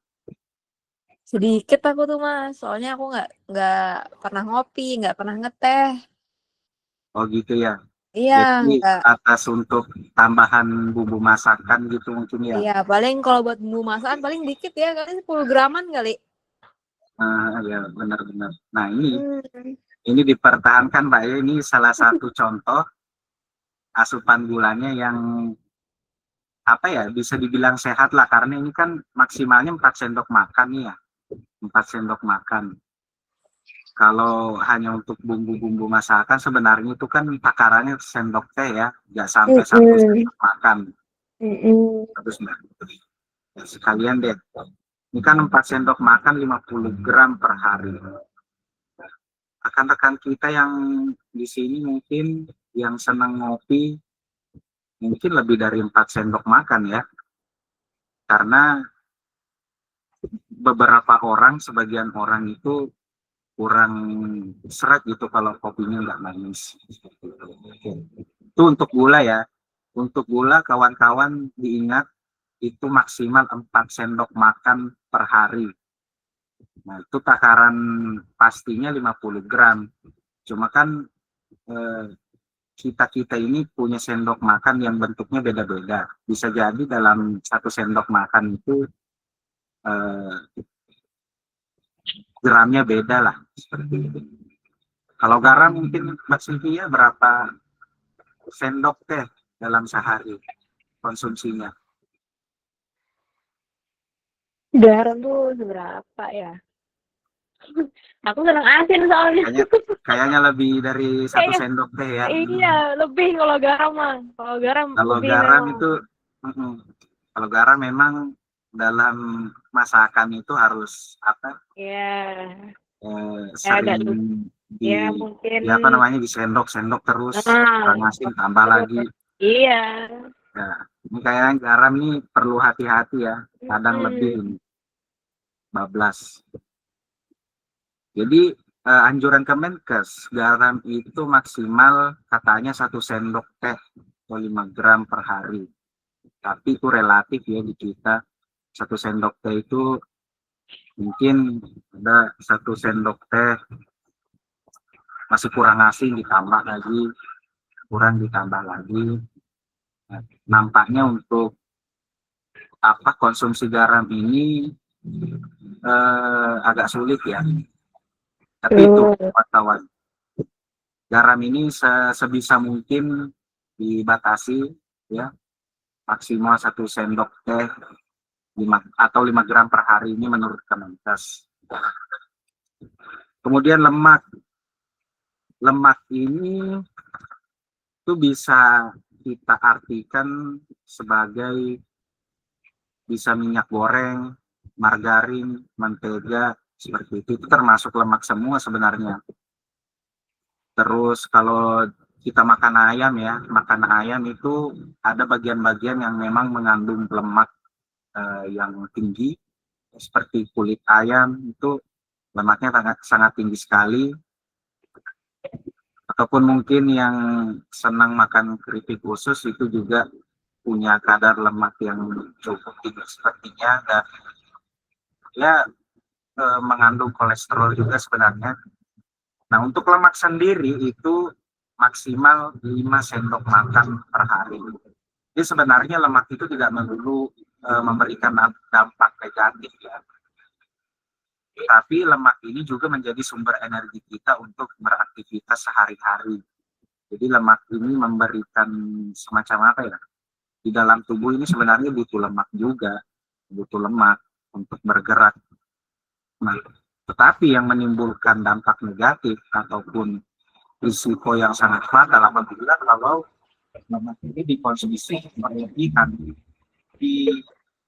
Sedikit aku tuh Mas, soalnya aku nggak pernah ngopi, nggak pernah ngeteh. Oh gitu ya. Iya, Jadi nggak. atas untuk tambahan bumbu masakan gitu mungkin ya. Iya, paling kalau buat bumbu masakan paling dikit ya, kali 10 graman kali. Ya benar-benar. Nah ini dipertahankan Mbak ya. Ini salah satu contoh asupan gulanya yang bisa dibilang sehat lah, karena ini kan maksimalnya 4 sendok makan nih ya. 4 sendok makan. Kalau hanya untuk bumbu-bumbu masakan sebenarnya itu kan takarannya sendok teh ya, nggak sampai 1 sendok makan. Terus ya, sekalian deh. Ini kan 4 sendok makan 50 gram per hari. Rekan-rekan kita yang di sini mungkin yang senang ngopi mungkin lebih dari 4 sendok makan ya. Karena beberapa orang, sebagian orang itu kurang seret gitu kalau kopinya nggak manis. Itu untuk gula ya. Untuk gula kawan-kawan diingat itu maksimal 4 sendok makan per hari. Nah, itu takaran pastinya 50 gram. Cuma kan kita ini punya sendok makan yang bentuknya beda-beda. Bisa jadi dalam 1 sendok makan itu gramnya beda lah, seperti itu. Kalau garam mungkin Mbak Sylvia berapa sendok teh dalam sehari konsumsinya? Garam tuh seberapa ya? Aku seneng asin soalnya. Kayaknya lebih dari 1 sendok teh ya. Iya, lebih kalau garam mah. Kalau garam memang. Itu kalau garam memang dalam masakan itu harus sering mungkin disendok-sendok terus, asin tambah lagi. Iya. Ya, ini kayaknya garam nih perlu hati-hati ya, kadang lebih ini. bablas. Jadi anjuran Kemenkes, garam itu maksimal katanya 1 sendok teh atau 5 gram per hari. Tapi itu relatif ya di kita. 1 sendok teh itu mungkin ada 1 sendok teh masih kurang asin, ditambah lagi, kurang ditambah lagi. Nah, nampaknya untuk konsumsi garam ini agak sulit ya. Tapi itu wartawan, garam ini sebisa mungkin dibatasi ya, maksimal 1 sendok teh 5 gram per hari ini menurut Kemenkes. Kemudian lemak ini itu bisa kita artikan sebagai bisa minyak goreng, margarin, mentega, seperti itu termasuk lemak semua sebenarnya. Terus kalau kita makan ayam itu ada bagian-bagian yang memang mengandung lemak yang tinggi, seperti kulit ayam itu lemaknya sangat tinggi sekali. Ataupun mungkin yang senang makan keripik khusus itu juga punya kadar lemak yang cukup tinggi sepertinya, dan ya mengandung kolesterol juga sebenarnya. Nah, untuk lemak sendiri itu maksimal 5 sendok makan per hari. Jadi sebenarnya lemak itu tidak melulu memberikan dampak negatif ya. Tapi lemak ini juga menjadi sumber energi kita untuk beraktivitas sehari-hari. Jadi lemak ini memberikan semacam apa ya? Di dalam tubuh ini sebenarnya butuh lemak juga, butuh lemak untuk bergerak. Nah, tetapi yang menimbulkan dampak negatif ataupun risiko yang sangat fatal apabila kalau lemak ini dikonsumsi berlebihan di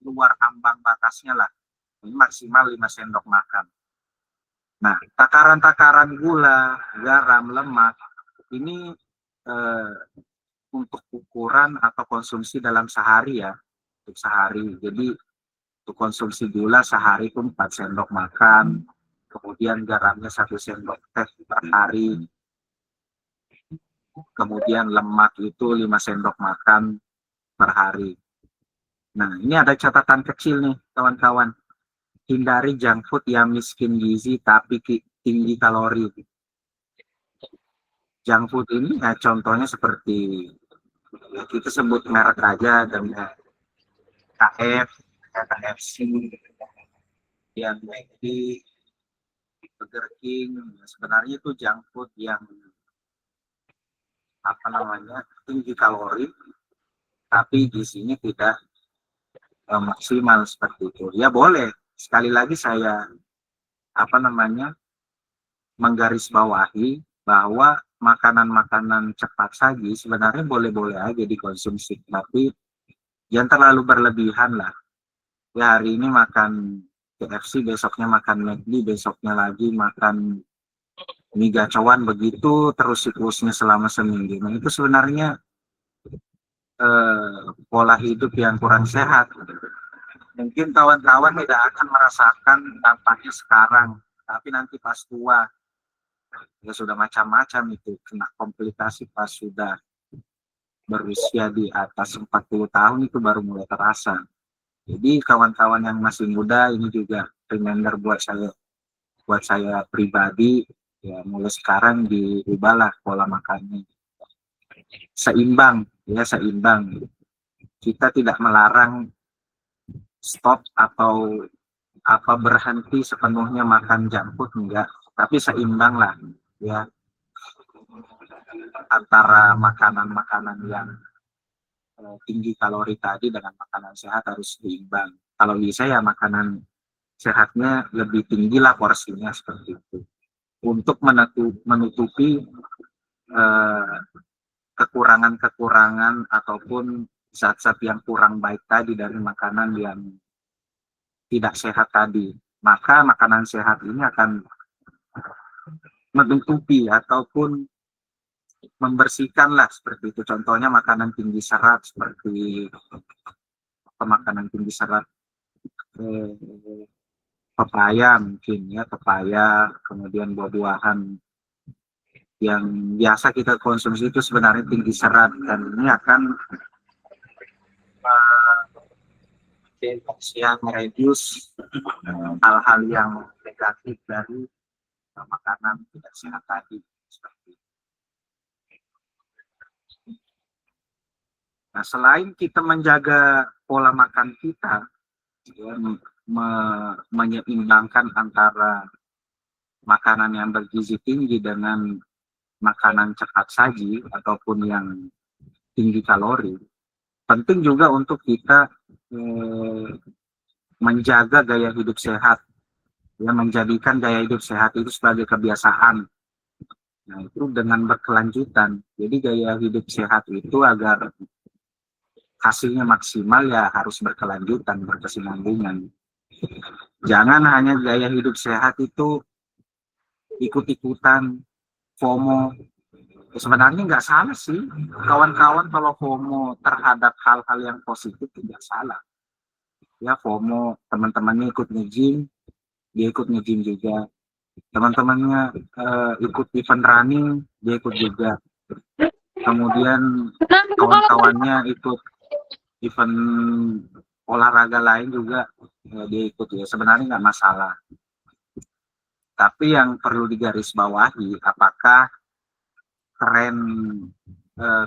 luar ambang batasnya lah. Ini maksimal 5 sendok makan. Nah, takaran-takaran gula, garam, lemak ini untuk ukuran atau konsumsi dalam sehari ya, untuk sehari. Jadi untuk konsumsi gula sehari itu 4 sendok makan, kemudian garamnya 1 sendok teh per hari, kemudian lemak itu 5 sendok makan per hari. Nah, ini ada catatan kecil nih kawan-kawan. Hindari junk food yang miskin gizi tapi tinggi kalori. Junk food ini ya contohnya seperti ya kita sebut merek aja, dan KFC, yang McD, Burger King, sebenarnya itu junk food yang tinggi kalori tapi gizinya tidak maksimal seperti itu. Ya boleh, sekali lagi saya menggarisbawahi bahwa makanan-makanan cepat saji sebenarnya boleh-boleh aja dikonsumsi, tapi jangan terlalu berlebihan lah. Ya hari ini makan KFC, besoknya makan McD, besoknya lagi makan mie gacoan, begitu terus siklusnya selama seminggu. Nah, itu sebenarnya pola hidup yang kurang sehat. Mungkin kawan-kawan tidak akan merasakan dampaknya sekarang, tapi nanti pas tua ya sudah macam-macam itu, kena komplikasi pas sudah berusia di atas 40 tahun itu baru mulai terasa. Jadi kawan-kawan yang masih muda ini juga reminder buat saya pribadi, ya mulai sekarang diubahlah pola makannya. Seimbang. Kita tidak melarang stop atau berhenti sepenuhnya makan junk food, enggak, tapi seimbang lah ya, antara makanan-makanan yang tinggi kalori tadi dengan makanan sehat harus seimbang. Kalau bisa ya makanan sehatnya lebih tinggi lah porsinya, seperti itu, untuk menutupi kekurangan-kekurangan ataupun zat-zat yang kurang baik tadi dari makanan yang tidak sehat tadi. Maka makanan sehat ini akan menutupi ataupun membersihkan lah, seperti itu. Contohnya makanan tinggi serat seperti makanan tinggi serat pepaya mungkin ya, pepaya, kemudian buah-buahan yang biasa kita konsumsi itu sebenarnya tinggi serat, dan ini akan mereduce hal-hal yang negatif dari makanan tidak sehat tadi. Seperti itu. Nah, selain kita menjaga pola makan kita, ya, menyeimbangkan antara makanan yang bergizi tinggi dengan makanan cepat saji ataupun yang tinggi kalori, penting juga untuk kita menjaga gaya hidup sehat, ya, menjadikan gaya hidup sehat itu sebagai kebiasaan. Nah, itu dengan berkelanjutan. Jadi gaya hidup sehat itu agar hasilnya maksimal ya harus berkelanjutan, berkesinambungan. Jangan hanya gaya hidup sehat itu ikut-ikutan, FOMO. Sebenarnya nggak salah sih, kawan-kawan kalau FOMO terhadap hal-hal yang positif tidak salah. Ya, FOMO, teman-temannya ikut nge-gym, dia ikut nge-gym juga. Teman-temannya ikut event running, dia ikut juga. Kemudian kawan-kawannya ikut event olahraga lain juga, dia ikut ya. Sebenarnya nggak masalah. Tapi yang perlu digarisbawahi, apakah tren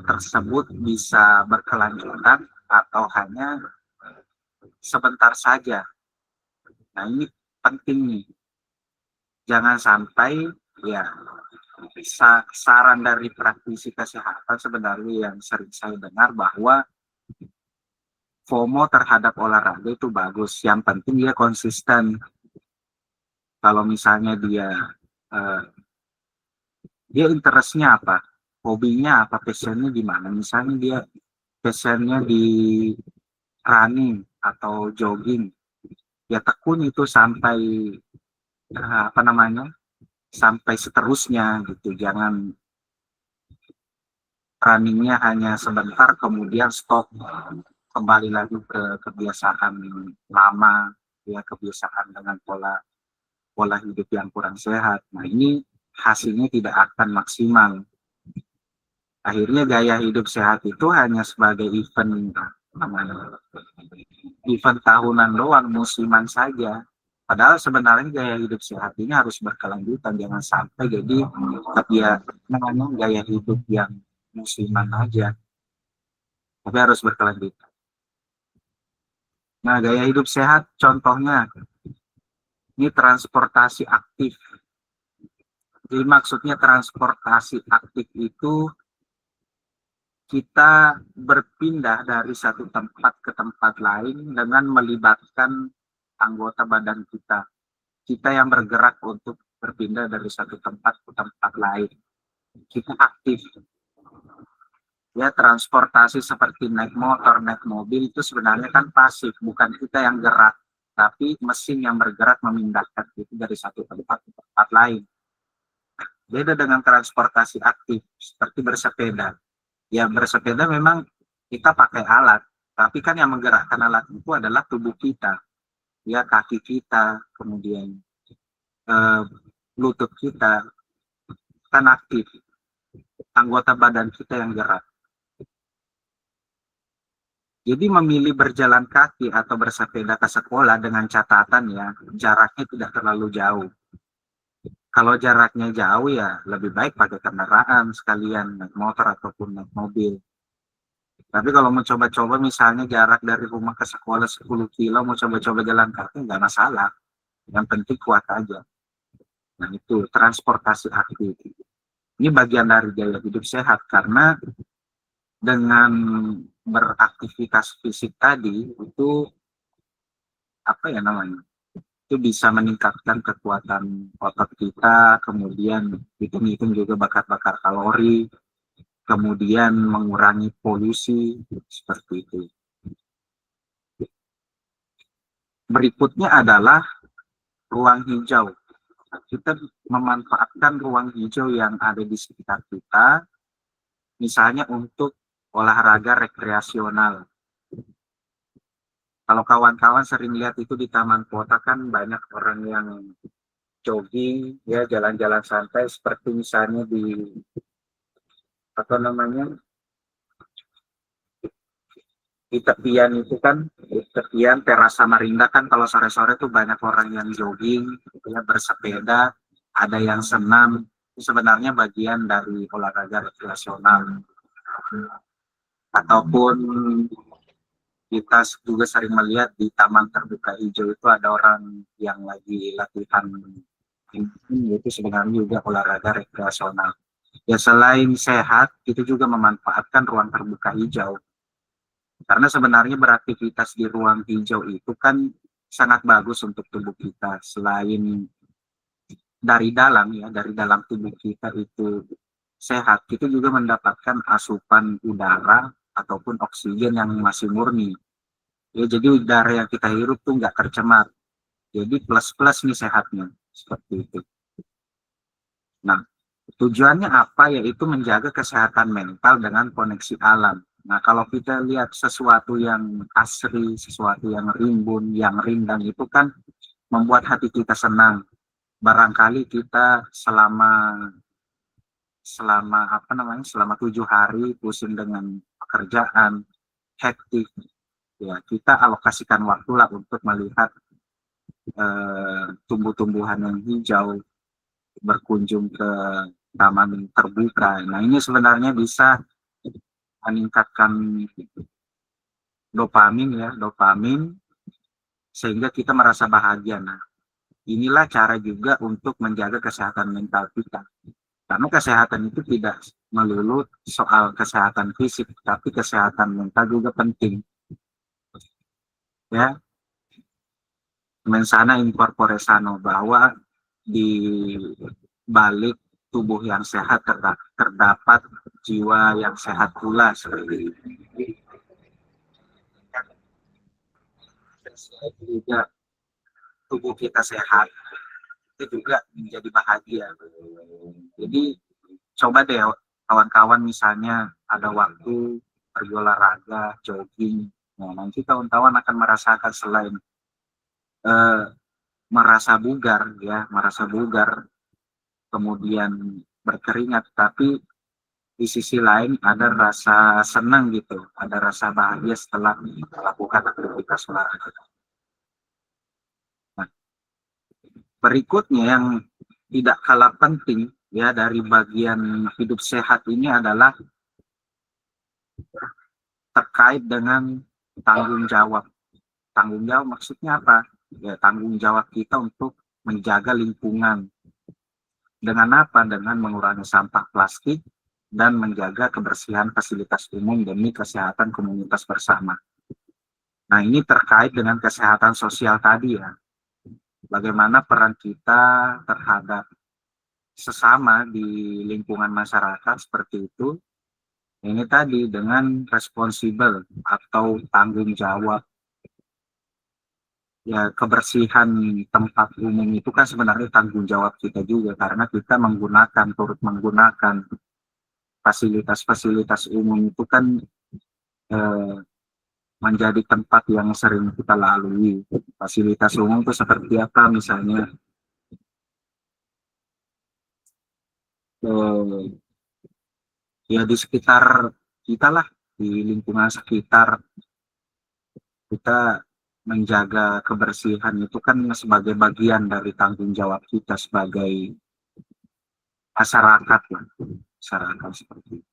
tersebut bisa berkelanjutan atau hanya sebentar saja. Nah, ini penting nih. Jangan sampai ya saran dari praktisi kesehatan sebenarnya yang sering saya dengar bahwa FOMO terhadap olahraga itu bagus. Yang penting dia konsisten. Kalau misalnya dia interestnya apa, hobinya apa, passionnya di mana. Misalnya dia passionnya di running atau jogging, ya tekun itu sampai sampai seterusnya gitu. Jangan runningnya hanya sebentar kemudian stop, kembali lagi ke kebiasaan lama, ya, kebiasaan dengan pola hidup yang kurang sehat. Nah, ini hasilnya tidak akan maksimal. Akhirnya gaya hidup sehat itu hanya sebagai event tahunan doang, musiman saja. Padahal sebenarnya gaya hidup sehat ini harus berkelanjutan, jangan sampai jadi gaya hidup yang musiman aja, tapi harus berkelanjutan. Nah, gaya hidup sehat contohnya ini transportasi aktif. Jadi maksudnya transportasi aktif itu kita berpindah dari satu tempat ke tempat lain dengan melibatkan anggota badan kita. Kita yang bergerak untuk berpindah dari satu tempat ke tempat lain. Kita aktif. Ya, transportasi seperti naik motor, naik mobil itu sebenarnya kan pasif, bukan kita yang gerak, tapi mesin yang bergerak memindahkan itu dari satu tempat ke tempat lain. Beda dengan transportasi aktif seperti bersepeda. Ya, bersepeda memang kita pakai alat, tapi kan yang menggerakkan alat itu adalah tubuh kita, ya, kaki kita, kemudian lutut kita kan aktif, anggota badan kita yang gerak. Jadi memilih berjalan kaki atau bersepeda ke sekolah dengan catatan ya jaraknya tidak terlalu jauh. Kalau jaraknya jauh ya lebih baik pakai kendaraan sekalian, naik motor ataupun naik mobil. Tapi kalau mau coba-coba misalnya jarak dari rumah ke sekolah 10 kilo, mau coba-coba jalan kaki nggak masalah. Yang penting kuat aja. Nah, itu transportasi aktif. Ini bagian dari gaya hidup sehat karena dengan beraktivitas fisik tadi itu itu bisa meningkatkan kekuatan otot kita, kemudian hitung-hitung juga bakar kalori, kemudian mengurangi polusi, seperti itu. Berikutnya adalah ruang hijau. Kita memanfaatkan ruang hijau yang ada di sekitar kita, misalnya untuk olahraga rekreasional. Kalau kawan-kawan sering lihat itu di taman kota kan banyak orang yang jogging, ya jalan-jalan santai seperti misalnya di apa namanya di tepian itu kan, di tepian Teras Samarinda kan kalau sore-sore tuh banyak orang yang jogging, gitu ya, bersepeda, ada yang senam. Itu sebenarnya bagian dari olahraga rekreasional. Ataupun kita juga sering melihat di taman terbuka hijau itu ada orang yang lagi latihan, itu sebenarnya juga olahraga rekreasional. Ya selain sehat, itu juga memanfaatkan ruang terbuka hijau. Karena sebenarnya beraktivitas di ruang hijau itu kan sangat bagus untuk tubuh kita. Selain dari dalam ya, dari dalam tubuh kita itu sehat, kita juga mendapatkan asupan udara ataupun oksigen yang masih murni. Ya, jadi udara yang kita hirup tuh nggak tercemar. Jadi plus-plus nih sehatnya, seperti itu. Nah, tujuannya apa? Yaitu menjaga kesehatan mental dengan koneksi alam. Nah, kalau kita lihat sesuatu yang asri, sesuatu yang rimbun, yang rindang itu kan membuat hati kita senang. Barangkali kita selama 7 hari pusing dengan pekerjaan, hektik, ya kita alokasikan waktulah untuk melihat tumbuh-tumbuhan yang hijau, berkunjung ke taman terbuka. Nah, ini sebenarnya bisa meningkatkan dopamin sehingga kita merasa bahagia. Nah, inilah cara juga untuk menjaga kesehatan mental kita. Karena kesehatan itu tidak melulu soal kesehatan fisik, tapi kesehatan mental juga penting. Ya, mensana in corpore sano, bahwa di balik tubuh yang sehat terdapat jiwa yang sehat pula, seperti itu. Juga tubuh kita sehat, itu juga menjadi bahagia. Jadi coba deh kawan-kawan misalnya ada waktu pergi olahraga, jogging. Nah, nanti kawan-kawan akan merasakan selain merasa bugar, kemudian berkeringat, tapi di sisi lain ada rasa senang gitu, ada rasa bahagia setelah melakukan aktivitas olahraga. Nah, berikutnya yang tidak kalah penting ya dari bagian hidup sehat ini adalah terkait dengan tanggung jawab. Tanggung jawab maksudnya apa? Ya, tanggung jawab kita untuk menjaga lingkungan. Dengan apa? Dengan mengurangi sampah plastik dan menjaga kebersihan fasilitas umum demi kesehatan komunitas bersama. Nah, ini terkait dengan kesehatan sosial tadi ya. Bagaimana peran kita terhadap sesama di lingkungan masyarakat seperti itu. Ini tadi dengan responsibel atau tanggung jawab. Ya, kebersihan tempat umum itu kan sebenarnya tanggung jawab kita juga, karena kita turut menggunakan fasilitas-fasilitas umum itu kan menjadi tempat yang sering kita lalui. Fasilitas umum itu seperti apa misalnya? Ya di sekitar kita lah, di lingkungan sekitar kita menjaga kebersihan itu kan sebagai bagian dari tanggung jawab kita sebagai masyarakat lah, masyarakat seperti itu.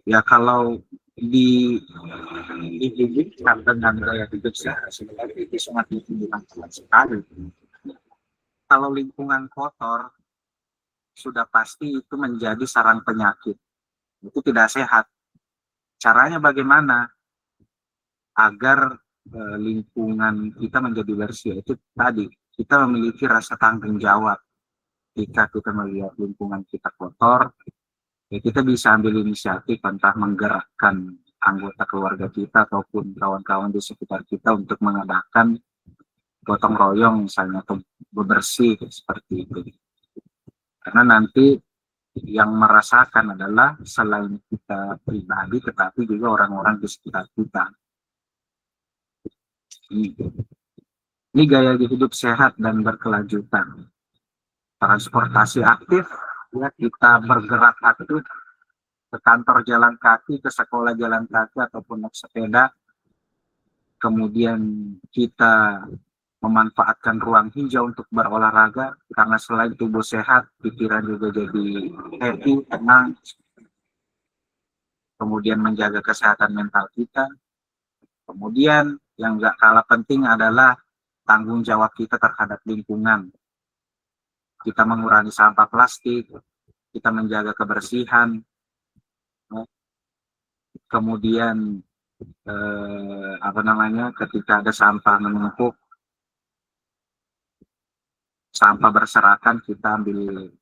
Ya kalau dihubungkan dengan gaya hidup sehat sebenarnya itu sangat dibutuhkan sekali. Kalau lingkungan kotor sudah pasti itu menjadi sarang penyakit, itu tidak sehat. Caranya bagaimana agar lingkungan kita menjadi bersih? Itu tadi kita memiliki rasa tanggung jawab. Jika kita melihat lingkungan kita kotor, ya kita bisa ambil inisiatif entah menggerakkan anggota keluarga kita ataupun kawan-kawan di sekitar kita untuk mengadakan gotong royong misalnya atau bebersih seperti itu. Karena nanti yang merasakan adalah selain kita pribadi tetapi juga orang-orang di sekitar kita. Ini gaya hidup sehat dan berkelanjutan. Transportasi aktif, ya kita bergerak aktif ke kantor jalan kaki, ke sekolah jalan kaki ataupun naik sepeda. Kemudian kita memanfaatkan ruang hijau untuk berolahraga, karena selain tubuh sehat, pikiran juga jadi happy, tenang. Kemudian menjaga kesehatan mental kita. Kemudian yang gak kalah penting adalah tanggung jawab kita terhadap lingkungan. Kita mengurangi sampah plastik, kita menjaga kebersihan. Kemudian ketika ada sampah menumpuk, sampah berserakan, kita ambil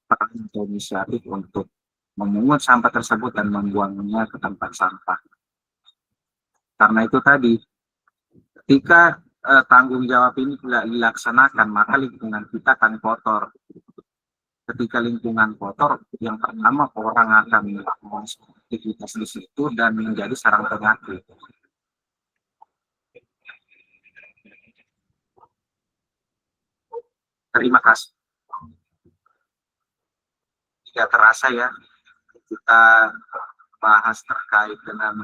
peran atau inisiatif untuk memungut sampah tersebut dan membuangnya ke tempat sampah. Karena itu tadi, ketika tanggung jawab ini tidak dilaksanakan, maka lingkungan kita akan kotor. Ketika lingkungan kotor, yang pertama orang akan melakukan aktivitas di situ dan menjadi sarang penyakit. Terima kasih. Tidak terasa ya, kita bahas terkait dengan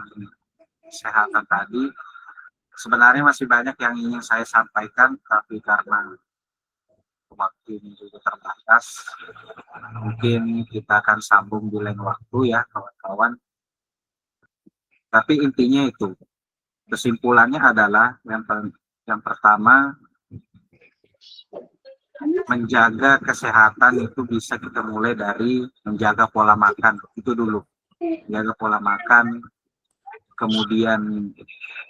kesehatan tadi. Sebenarnya masih banyak yang ingin saya sampaikan, tapi karena waktu ini juga terbatas, mungkin kita akan sambung di lain waktu ya kawan-kawan. Tapi intinya itu, kesimpulannya adalah yang pertama, menjaga kesehatan itu bisa kita mulai dari menjaga pola makan. Itu dulu, jaga pola makan, kemudian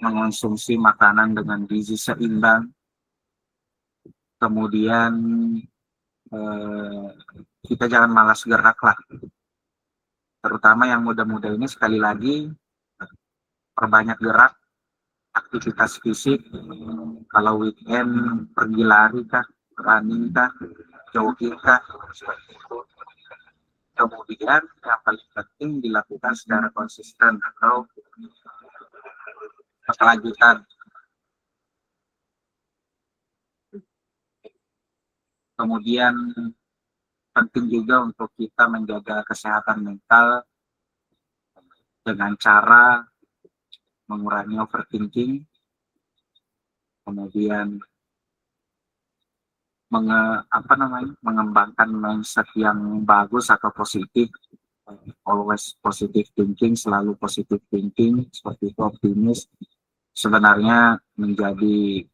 mengonsumsi makanan dengan gizi seimbang, kemudian kita jangan malas gerak lah, terutama yang muda-muda ini. Sekali lagi, perbanyak gerak, aktivitas fisik. Kalau weekend pergi lari kah, running kah, jogging kah, seperti itu. Kemudian yang paling penting dilakukan secara konsisten atau berkelanjutan. Kemudian penting juga untuk kita menjaga kesehatan mental dengan cara mengurangi overthinking, kemudian mengembangkan mindset yang bagus atau positif. Always positive thinking, selalu positive thinking, seperti itu, optimis, sebenarnya menjadi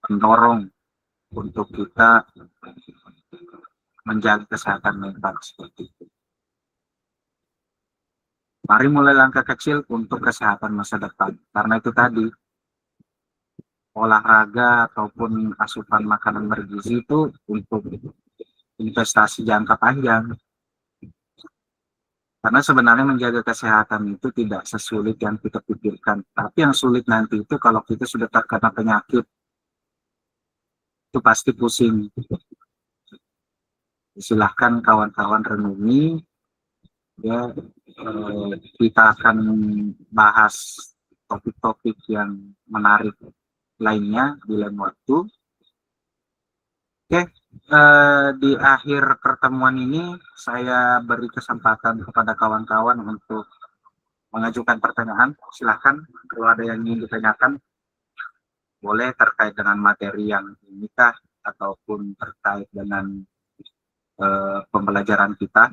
pendorong untuk kita menjaga kesehatan mental seperti itu. Mari mulai langkah kecil untuk kesehatan masa depan. Karena itu tadi, olahraga ataupun asupan makanan bergizi itu untuk investasi jangka panjang. Karena sebenarnya menjaga kesehatan itu tidak sesulit yang kita pikirkan. Tapi yang sulit nanti itu kalau kita sudah terkena penyakit, itu pasti pusing. Silahkan kawan-kawan renungi. Ya, kita akan bahas topik-topik yang menarik lainnya di lain waktu. Oke, di akhir pertemuan ini saya beri kesempatan kepada kawan-kawan untuk mengajukan pertanyaan. Silahkan kalau ada yang ingin ditanyakan, boleh terkait dengan materi yang dinikah ataupun terkait dengan pembelajaran kita.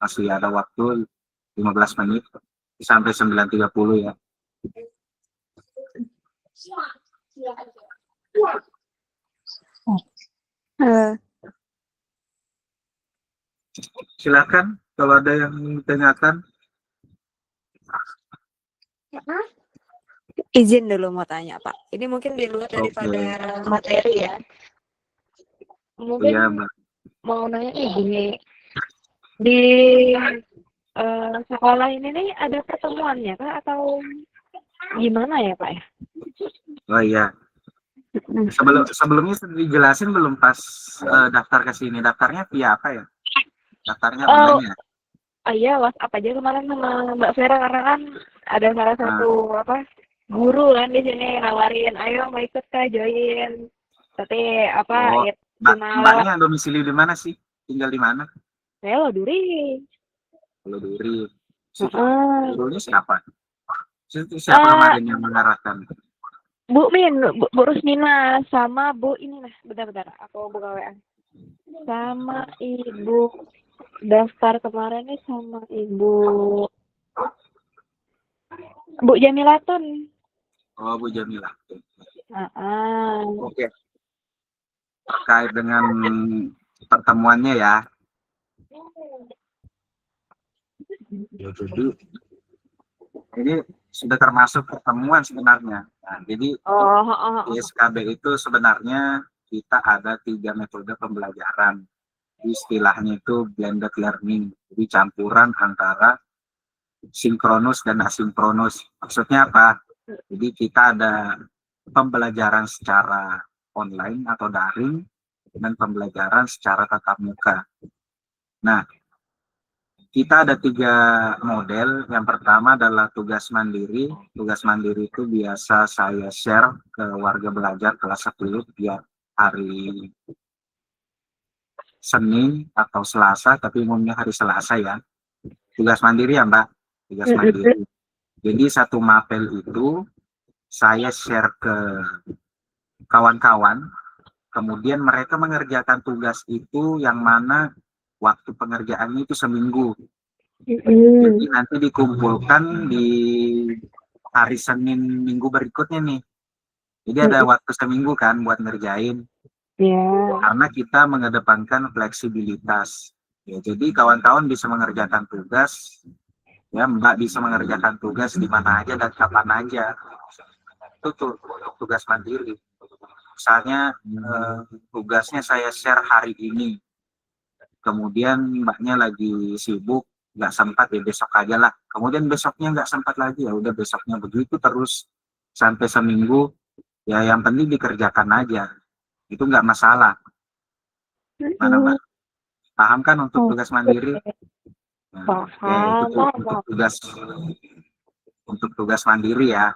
Masih ada waktu 15 menit sampai 9.30 ya. Silakan kalau ada yang ditanyakan. Izin dulu mau tanya Pak. Ini mungkin di luar daripada materi ya. Mungkin Iya, Mbak. mau nanya gini, di sekolah ini nih ada pertemuannya Pak atau gimana ya Pak ya? Oh iya. Sebelumnya sudah dijelasin belum pas daftar ke sini? Daftarnya via apa ya? Daftarnya online ya? Oh iya, WhatsApp aja kemarin sama Mbak Vera, karena kan ada salah satu guru kan di sini nawarin, ayo mau ikut kah join. Tapi Oh, ya cuma lewat mbaknya domisili di mana sih? Tinggal di mana? saya lo duri. Kalau Duri. Situ Heeh. gurunya siapa? Siapa kemarin yang mengarahkan? Bu Rusmina sama Bu ini nah, bentar aku buka WA. Sama Ibu daftar kemarin nih sama Bu Jamilatun. Oh, Bu Jamila. Heeh. Oke. Terkait dengan pertemuannya ya. Jadi ini sudah termasuk pertemuan sebenarnya. Nah, jadi di SKB itu sebenarnya kita ada 3 metode pembelajaran. Istilahnya itu blended learning. Jadi campuran antara sinkronus dan asinkronus. Maksudnya apa? Jadi kita ada pembelajaran secara online atau daring dan pembelajaran secara tatap muka. Nah, kita ada 3 model. Yang pertama adalah tugas mandiri. Tugas mandiri itu biasa saya share ke warga belajar kelas 10 tiap hari Senin atau Selasa, tapi umumnya hari Selasa ya. Tugas mandiri ya Mbak, tugas mandiri. Jadi satu mapel itu saya share ke kawan-kawan, kemudian mereka mengerjakan tugas itu yang mana waktu pengerjaannya itu seminggu. Jadi nanti dikumpulkan di hari Senin minggu berikutnya nih. Jadi ada waktu seminggu kan buat ngerjain. Karena kita mengedepankan fleksibilitas. Ya, jadi kawan-kawan bisa mengerjakan tugas, ya Mbak bisa mengerjakan tugas di mana aja dan kapan aja. Itu tugas mandiri. Misalnya tugasnya saya share hari ini, kemudian Mbaknya lagi sibuk, nggak sempat ya besok aja lah. Kemudian besoknya nggak sempat lagi ya udah besoknya, begitu terus sampai seminggu. Ya yang penting dikerjakan aja, itu nggak masalah. Mana Mbak? Paham kan untuk tugas mandiri? Nah, ya, itu untuk tugas mandiri ya.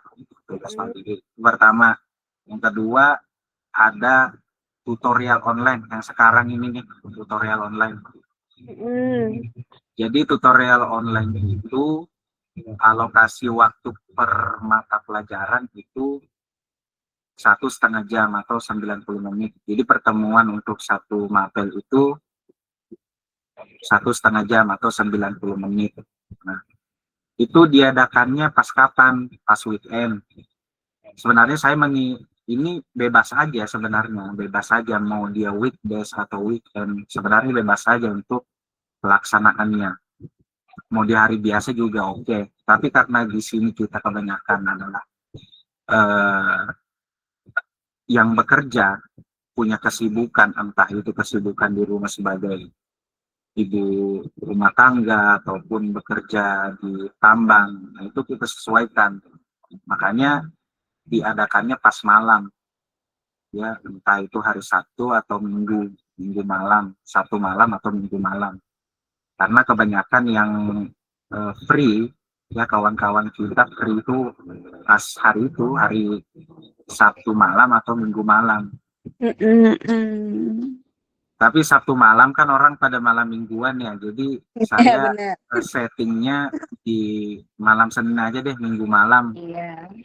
Tugas mandiri itu pertama. Yang kedua ada tutorial online yang sekarang ini nih, tutorial online. Jadi tutorial online itu alokasi waktu per mata pelajaran itu 1,5 jam atau 90 menit. Jadi pertemuan untuk satu mapel itu 1,5 jam atau 90 menit. Nah, itu diadakannya pas kapan? Pas weekend. Sebenarnya saya ini bebas aja sebenarnya, bebas aja mau dia weekdays atau weekend, sebenarnya bebas aja untuk pelaksanaannya. Mau di hari biasa juga oke. Tapi karena di sini kita kebanyakan adalah yang bekerja punya kesibukan, entah itu kesibukan di rumah sebagai ibu rumah tangga ataupun bekerja di tambang, nah itu kita sesuaikan. Makanya diadakannya pas malam, ya entah itu hari Sabtu atau Minggu malam, Sabtu malam atau Minggu malam. Karena kebanyakan yang free, ya kawan-kawan kita free itu pas hari itu, hari Sabtu malam atau Minggu malam. Tapi Sabtu malam kan orang pada malam mingguan ya, jadi saya settingnya di malam Senin aja deh, Minggu malam.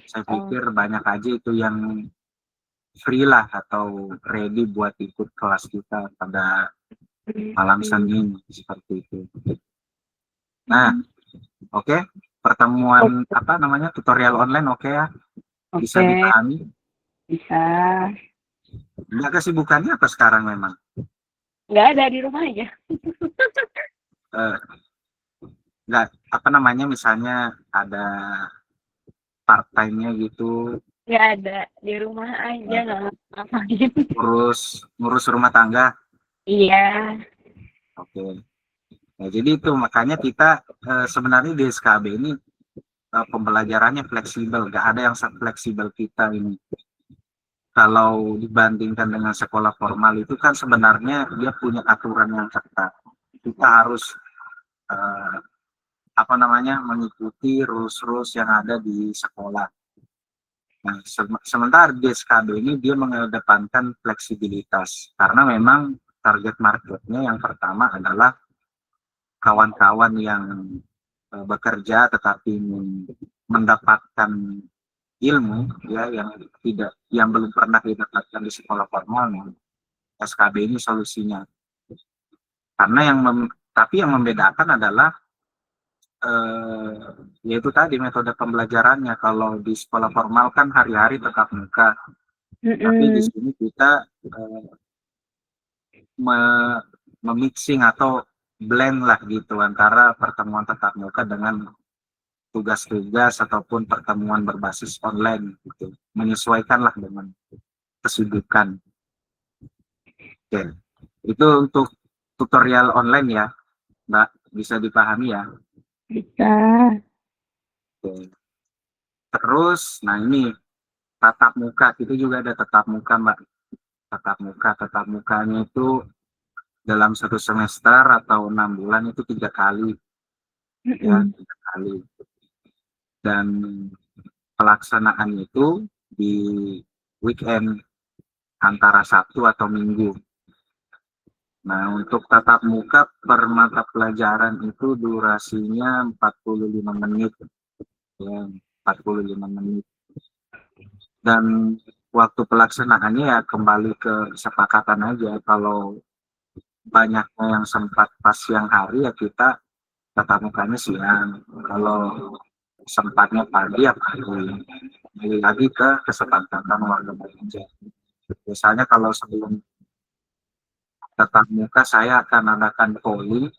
Saya pikir banyak aja itu yang free lah atau ready buat ikut kelas kita pada malam Senin, seperti itu. Nah, oke. Pertemuan tutorial online oke ya? Bisa dipahami? Bisa. Nggak kesibukannya apa sekarang memang? Nggak ada, di rumah aja. Nggak, misalnya ada part-time-nya gitu? Nggak ada, di rumah aja, nggak ngapain. Ngurus rumah tangga? Iya. Oke. Nah, jadi itu makanya kita sebenarnya di SKB ini pembelajarannya fleksibel, nggak ada yang fleksibel kita ini. Kalau dibandingkan dengan sekolah formal itu kan sebenarnya dia punya aturan yang ketat. Kita harus mengikuti rules-rules yang ada di sekolah. Nah, sementara di SKB ini dia mengedepankan fleksibilitas karena memang target marketnya yang pertama adalah kawan-kawan yang bekerja tetapi mendapatkan ilmu ya yang belum pernah didapatkan di sekolah formal. SKB ini solusinya. Karena tapi yang membedakan adalah yaitu tadi metode pembelajarannya. Kalau di sekolah formal kan hari-hari tetap muka, tapi di sini kita memixing atau blend lah gitu antara pertemuan tatap muka dengan tugas-tugas ataupun pertemuan berbasis online gitu, menyesuaikan lah dengan kesibukan. Oke. Itu untuk tutorial online ya, Mbak, bisa dipahami ya? Bisa. Oke. Terus, nah ini tatap muka, itu juga ada tatap muka, Mbak. Tatap mukanya itu dalam satu semester atau 6 bulan itu 3 kali, ya 3 kali. Dan pelaksanaan itu di weekend antara Sabtu atau Minggu. Nah, untuk tatap muka per mata pelajaran itu durasinya 45 menit. Ya, 45 menit. Dan waktu pelaksanaannya ya kembali ke kesepakatan aja. Kalau banyaknya yang sempat pas siang hari ya kita tatap mukanya siang. Kalau sempatnya pagi ya pagi. Kembali lagi ke kesepakatan warga belanja. Biasanya kalau sebelum tatap muka saya akan adakan polling,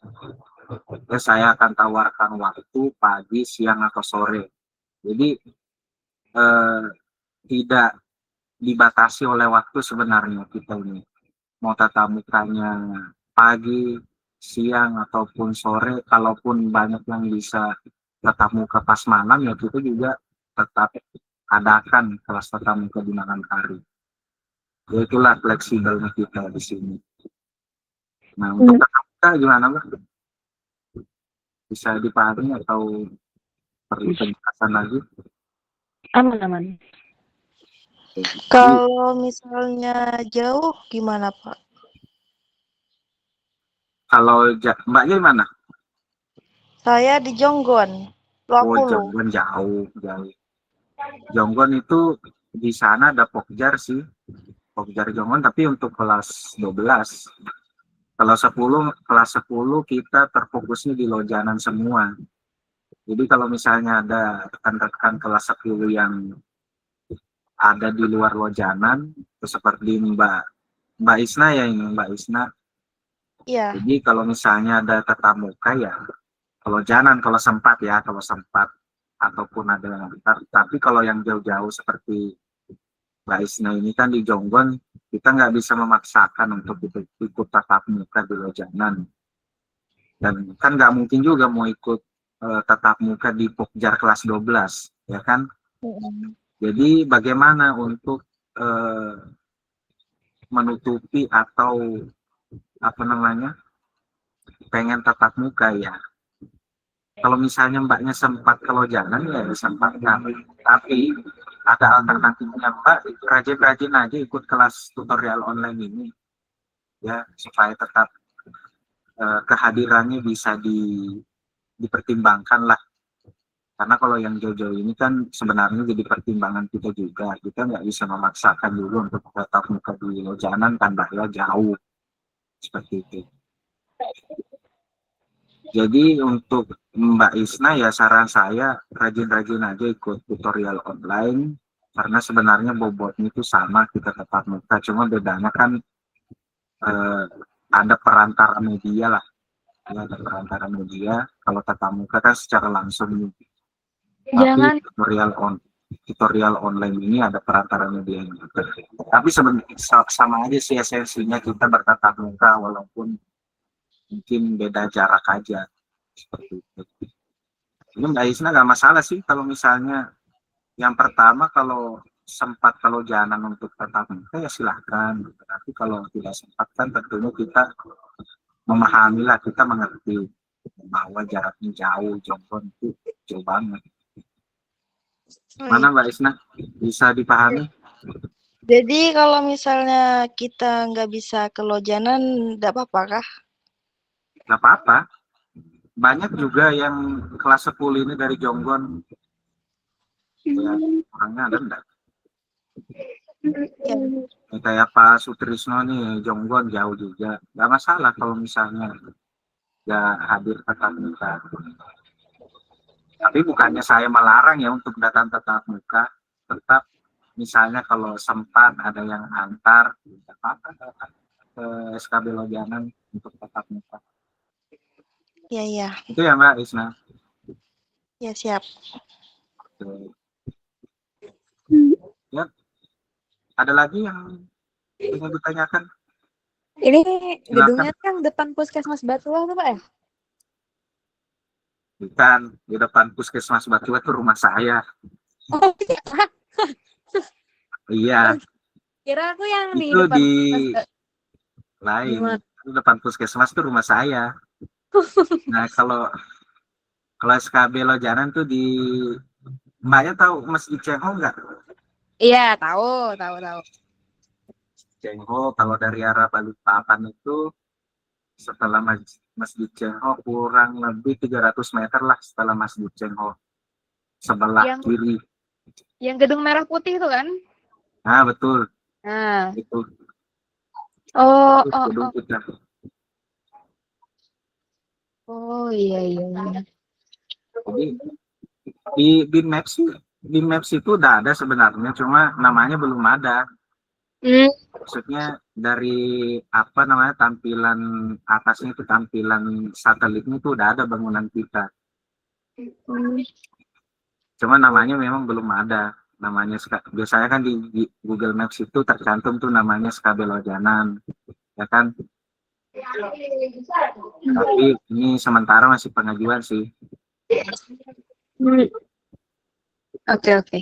ya saya akan tawarkan waktu pagi, siang atau sore. Jadi tidak dibatasi oleh waktu sebenarnya kita ini. Mau tatap mukanya pagi, siang ataupun sore, kalaupun banyak yang bisa tatap muka pas malam ya kita juga tetap adakan kelas tatap muka di malam hari. Ya itulah fleksibelnya kita di sini. Nah, untuk tatap muka gimana, Mbak? Bisa dipahami atau perlu penjelasan lagi? Aman. Kalau misalnya jauh gimana, Pak? Kalau Mbaknya mana? Saya di Jonggon, Oh, 20. Jonggon jauh. Jonggon itu di sana ada Pokjar sih. Pokjar Jonggon, tapi untuk kelas 12. Kelas 10 kita terfokusnya di Lojanan semua. Jadi kalau misalnya ada rekan-rekan kelas 10 yang ada di luar Lojanan, seperti Mbak Isna ya ini, Mbak Isna. Iya. Jadi kalau misalnya ada tatap muka ya, kalau sempat ataupun ada, tapi kalau yang jauh-jauh seperti Mbak Isna ini kan di Jonggon, kita nggak bisa memaksakan untuk ikut tatap muka di Lojanan. Dan kan nggak mungkin juga mau ikut tatap muka di Pokjar kelas 12, ya kan? Jadi bagaimana untuk menutupi atau pengen tatap muka ya. Kalau misalnya Mbaknya sempat ke Lojanan ya disempatkan. Tapi ada alternatifnya Mbak, rajin-rajin aja ikut kelas tutorial online ini. Ya, supaya tetap kehadirannya bisa dipertimbangkan lah. Karena kalau yang jauh-jauh ini kan sebenarnya jadi pertimbangan kita juga. Kita nggak bisa memaksakan dulu untuk tatap muka di Lojanan kan bahwa jauh. Seperti itu. Jadi untuk Mbak Isna ya saran saya rajin-rajin aja ikut tutorial online. Karena sebenarnya bobotnya itu sama kita tatap muka. Cuma bedanya kan ada perantara media lah. Ya, ada perantara media. Kalau tatap muka kan secara langsung. Jangan. Tapi tutorial online ini ada perantara media juga. Tapi sebenarnya sama aja sih esensinya kita bertatap muka walaupun mungkin beda jarak aja. Seperti itu. Ini Mbak Isna nggak masalah sih kalau misalnya yang pertama kalau sempat kalau jalan untuk tatap muka ya silahkan. Tapi kalau tidak sempat kan tentunya kita memahami lah, kita mengerti bahwa jaraknya jauh, Jonggon itu jauh banget. Mana Mbak Isna? Bisa dipahami? Jadi kalau misalnya kita nggak bisa ke Lojanan, nggak apa-apa kah? Nggak apa-apa. Banyak juga yang kelas 10 ini dari Jonggon. Ya, orangnya ada enggak? Ya. Kayak Pak Sutrisno nih, Jonggon jauh juga. Nggak masalah kalau misalnya nggak hadir tatap muka. Tapi bukannya saya melarang ya untuk datang tatap muka. Tetap misalnya kalau sempat ada yang antar, nggak apa-apa datang ke SKB Lojanan untuk tatap muka. Ya, ya. Itu ya Mbak Isna. Ya, siap. Oke. Ya, ada lagi yang ingin ditanyakan? Ini Silakan. gedungnya yang depan Puskesmas Batuah tuh Pak ya? Bukan, di depan Puskesmas Batu itu rumah saya. Oh Iya, kira aku yang di itu depan di Puskesmas. lain. Gimana? Itu depan Puskesmas itu rumah saya. Nah, kalau SKB Lojanan tuh di Mbaknya tahu Masjid Cengho nggak? Iya, tahu. Cengho kalau dari arah Balikpapan itu setelah Masjid Cengho kurang lebih 300 meter lah setelah Masjid Cengho. Sebelah Yang kiri. yang gedung merah putih itu kan? Nah, betul. Nah. Itu Oh, gedung kita. Oh iya. Jadi di Maps itu udah ada sebenarnya, cuma namanya belum ada. Maksudnya dari apa namanya tampilan atasnya itu tampilan satelitnya itu udah ada bangunan kita. Cuma namanya memang belum ada. Namanya biasanya kan di Google Maps itu tercantum tuh namanya SKB Lojanan, ya kan? Tapi ini sementara masih pengajuan sih. Oke.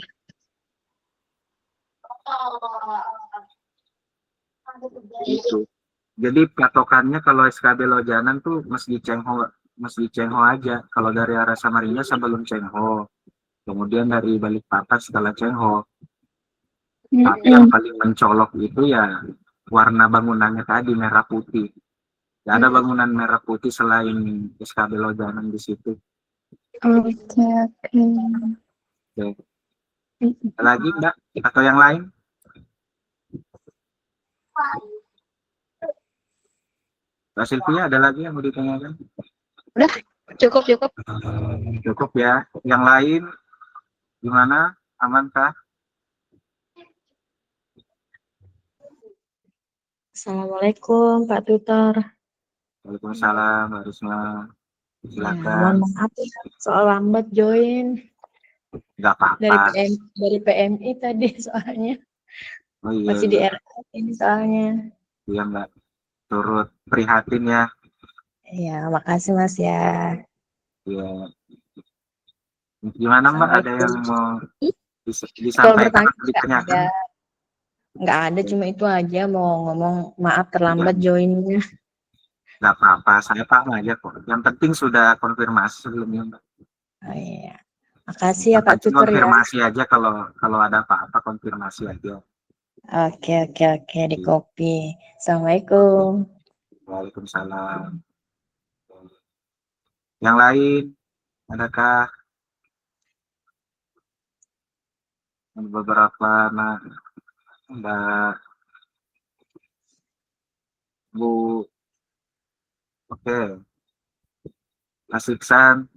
Gitu. Jadi patokannya kalau SKB Lojanan tuh Masjid Cengho aja. Kalau dari arah Samarinda sebelum Cengho. Kemudian dari Balikpapan setelah Cengho. Tapi yang paling mencolok itu ya warna bangunannya tadi merah putih. Gak ada bangunan merah putih selain SKB Lojanan di situ. Oke. Oke. Ada lagi Mbak? Atau yang lain? Mbak Sylvia, ada lagi yang mau ditanyakan? Udah, cukup. Cukup ya. Yang lain gimana? Amankah? Assalamualaikum Pak Tutor. Waalaikumsalam, Mbak Risma. Ya, Silakan. mohon maaf ya, soal lambat join Nggak apa-apa. dari PMI tadi soalnya. Oh iya, Masih di RS ini soalnya. iya Mbak. Turut prihatin ya. Ya, makasih Mas ya. Iya. Gimana Mbak? Ada yang mau Kalau disampaikan bertanya atau ditanyakan? nggak ada, cuma itu aja mau ngomong maaf terlambat joinnya. Nggak apa-apa, saya paham aja kok. Yang penting sudah konfirmasi sebelumnya Mbak. Oh iya. Makasih ya Pak Tutor ya. Konfirmasi aja kalau ada apa-apa konfirmasi aja. Oke, di copy. Assalamualaikum. Waalaikumsalam. Yang lain, adakah beberapa Mbak Bu? Oke, Mas Iksan,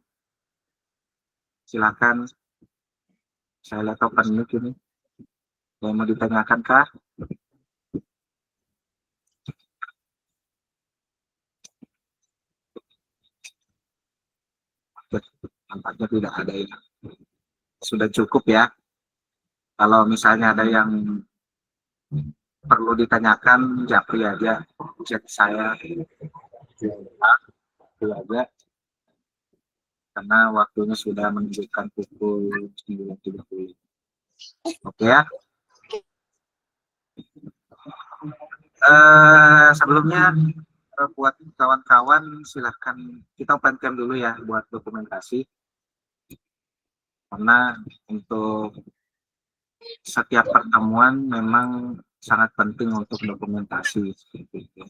silakan. Saya lihat open mic ini. Yang mau ditanyakan kah? Tampaknya tidak ada ya. Sudah cukup ya. Kalau misalnya ada yang perlu ditanyakan, japri aja. Chat saya. Itu aja. Karena waktunya sudah menunjukkan pukul 9.30. Oke ya. Sebelumnya buat kawan-kawan silahkan kita open cam dulu ya buat dokumentasi. karena untuk setiap pertemuan memang sangat penting untuk dokumentasi seperti itu.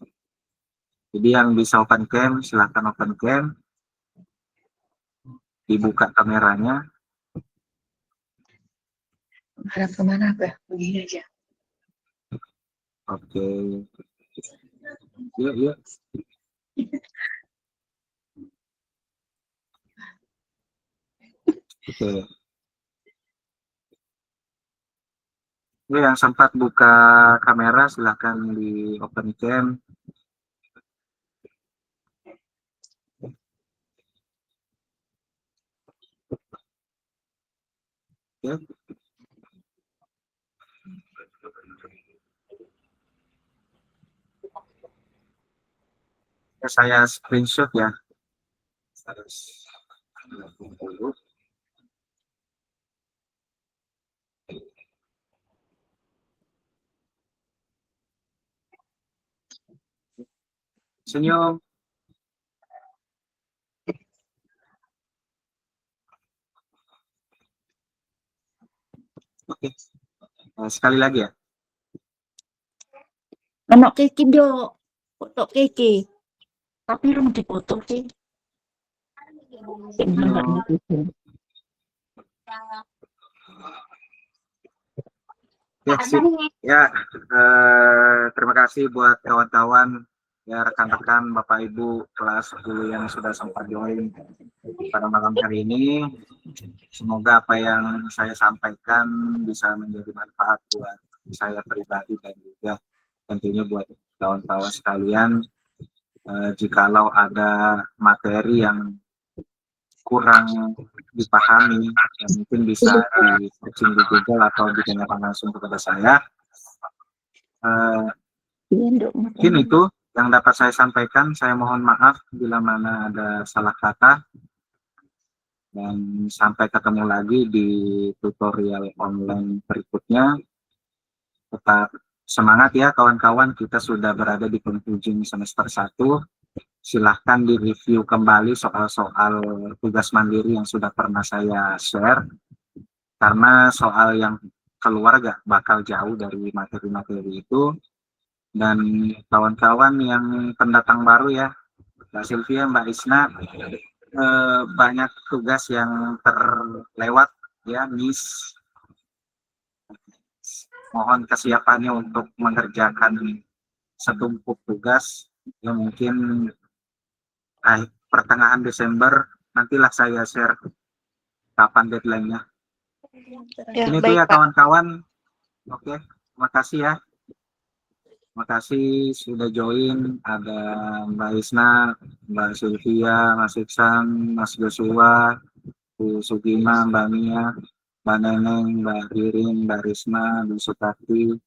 Jadi yang bisa open cam silahkan open cam, dibuka kameranya. Harap kemana apa? Begini aja. Oke, yuk. Oke. Ini yang sempat buka kamera silahkan di open cam. Oke. Saya screenshot ya. Senyum. Oke. Sekali lagi ya. Anak Kiki do, foto Kiki. Tapi belum dipoto sih. Ya, sip. Ya, terima kasih buat kawan-kawan, ya rekan-rekan, Bapak Ibu kelas 10 yang sudah sempat join pada malam hari ini. Semoga apa yang saya sampaikan bisa menjadi manfaat buat saya pribadi dan juga tentunya buat kawan-kawan sekalian. Jikalau ada materi yang kurang dipahami, ya mungkin bisa di searching di Google atau ditanyakan langsung kepada saya. Mungkin itu yang dapat saya sampaikan. Saya mohon maaf bila mana ada salah kata. Dan sampai ketemu lagi di tutorial online berikutnya. Tetap semangat ya kawan-kawan, kita sudah berada di penghujung semester 1. Silahkan di-review kembali soal-soal tugas mandiri yang sudah pernah saya share. Karena soal yang keluar gak bakal jauh dari materi-materi itu. Dan kawan-kawan yang pendatang baru ya, Mbak Sylvia, Mbak Isna, banyak tugas yang terlewat ya, miss. Mohon kesiapannya untuk mengerjakan setumpuk tugas yang mungkin pertengahan Desember nantilah saya share kapan deadline-nya. Ya, Ini tuh baik ya Pak. kawan-kawan. Oke, terima kasih ya. Terima kasih sudah join. Ada Mbak Isna, Mbak Sylvia, Mas Iksan, Mas Joshua, Bu Sugima, Mbak Mia, Mbak Neneng, Mbak Ririn, Mbak Risma, Bu Sutati,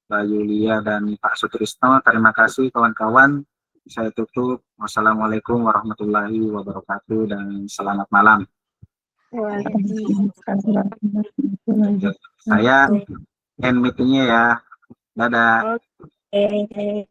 Mbak Yulia, dan Pak Sutrisno. Terima kasih kawan-kawan. Saya tutup. Wassalamualaikum warahmatullahi wabarakatuh dan selamat malam. Saya end meetingnya ya. Dadah. Oke.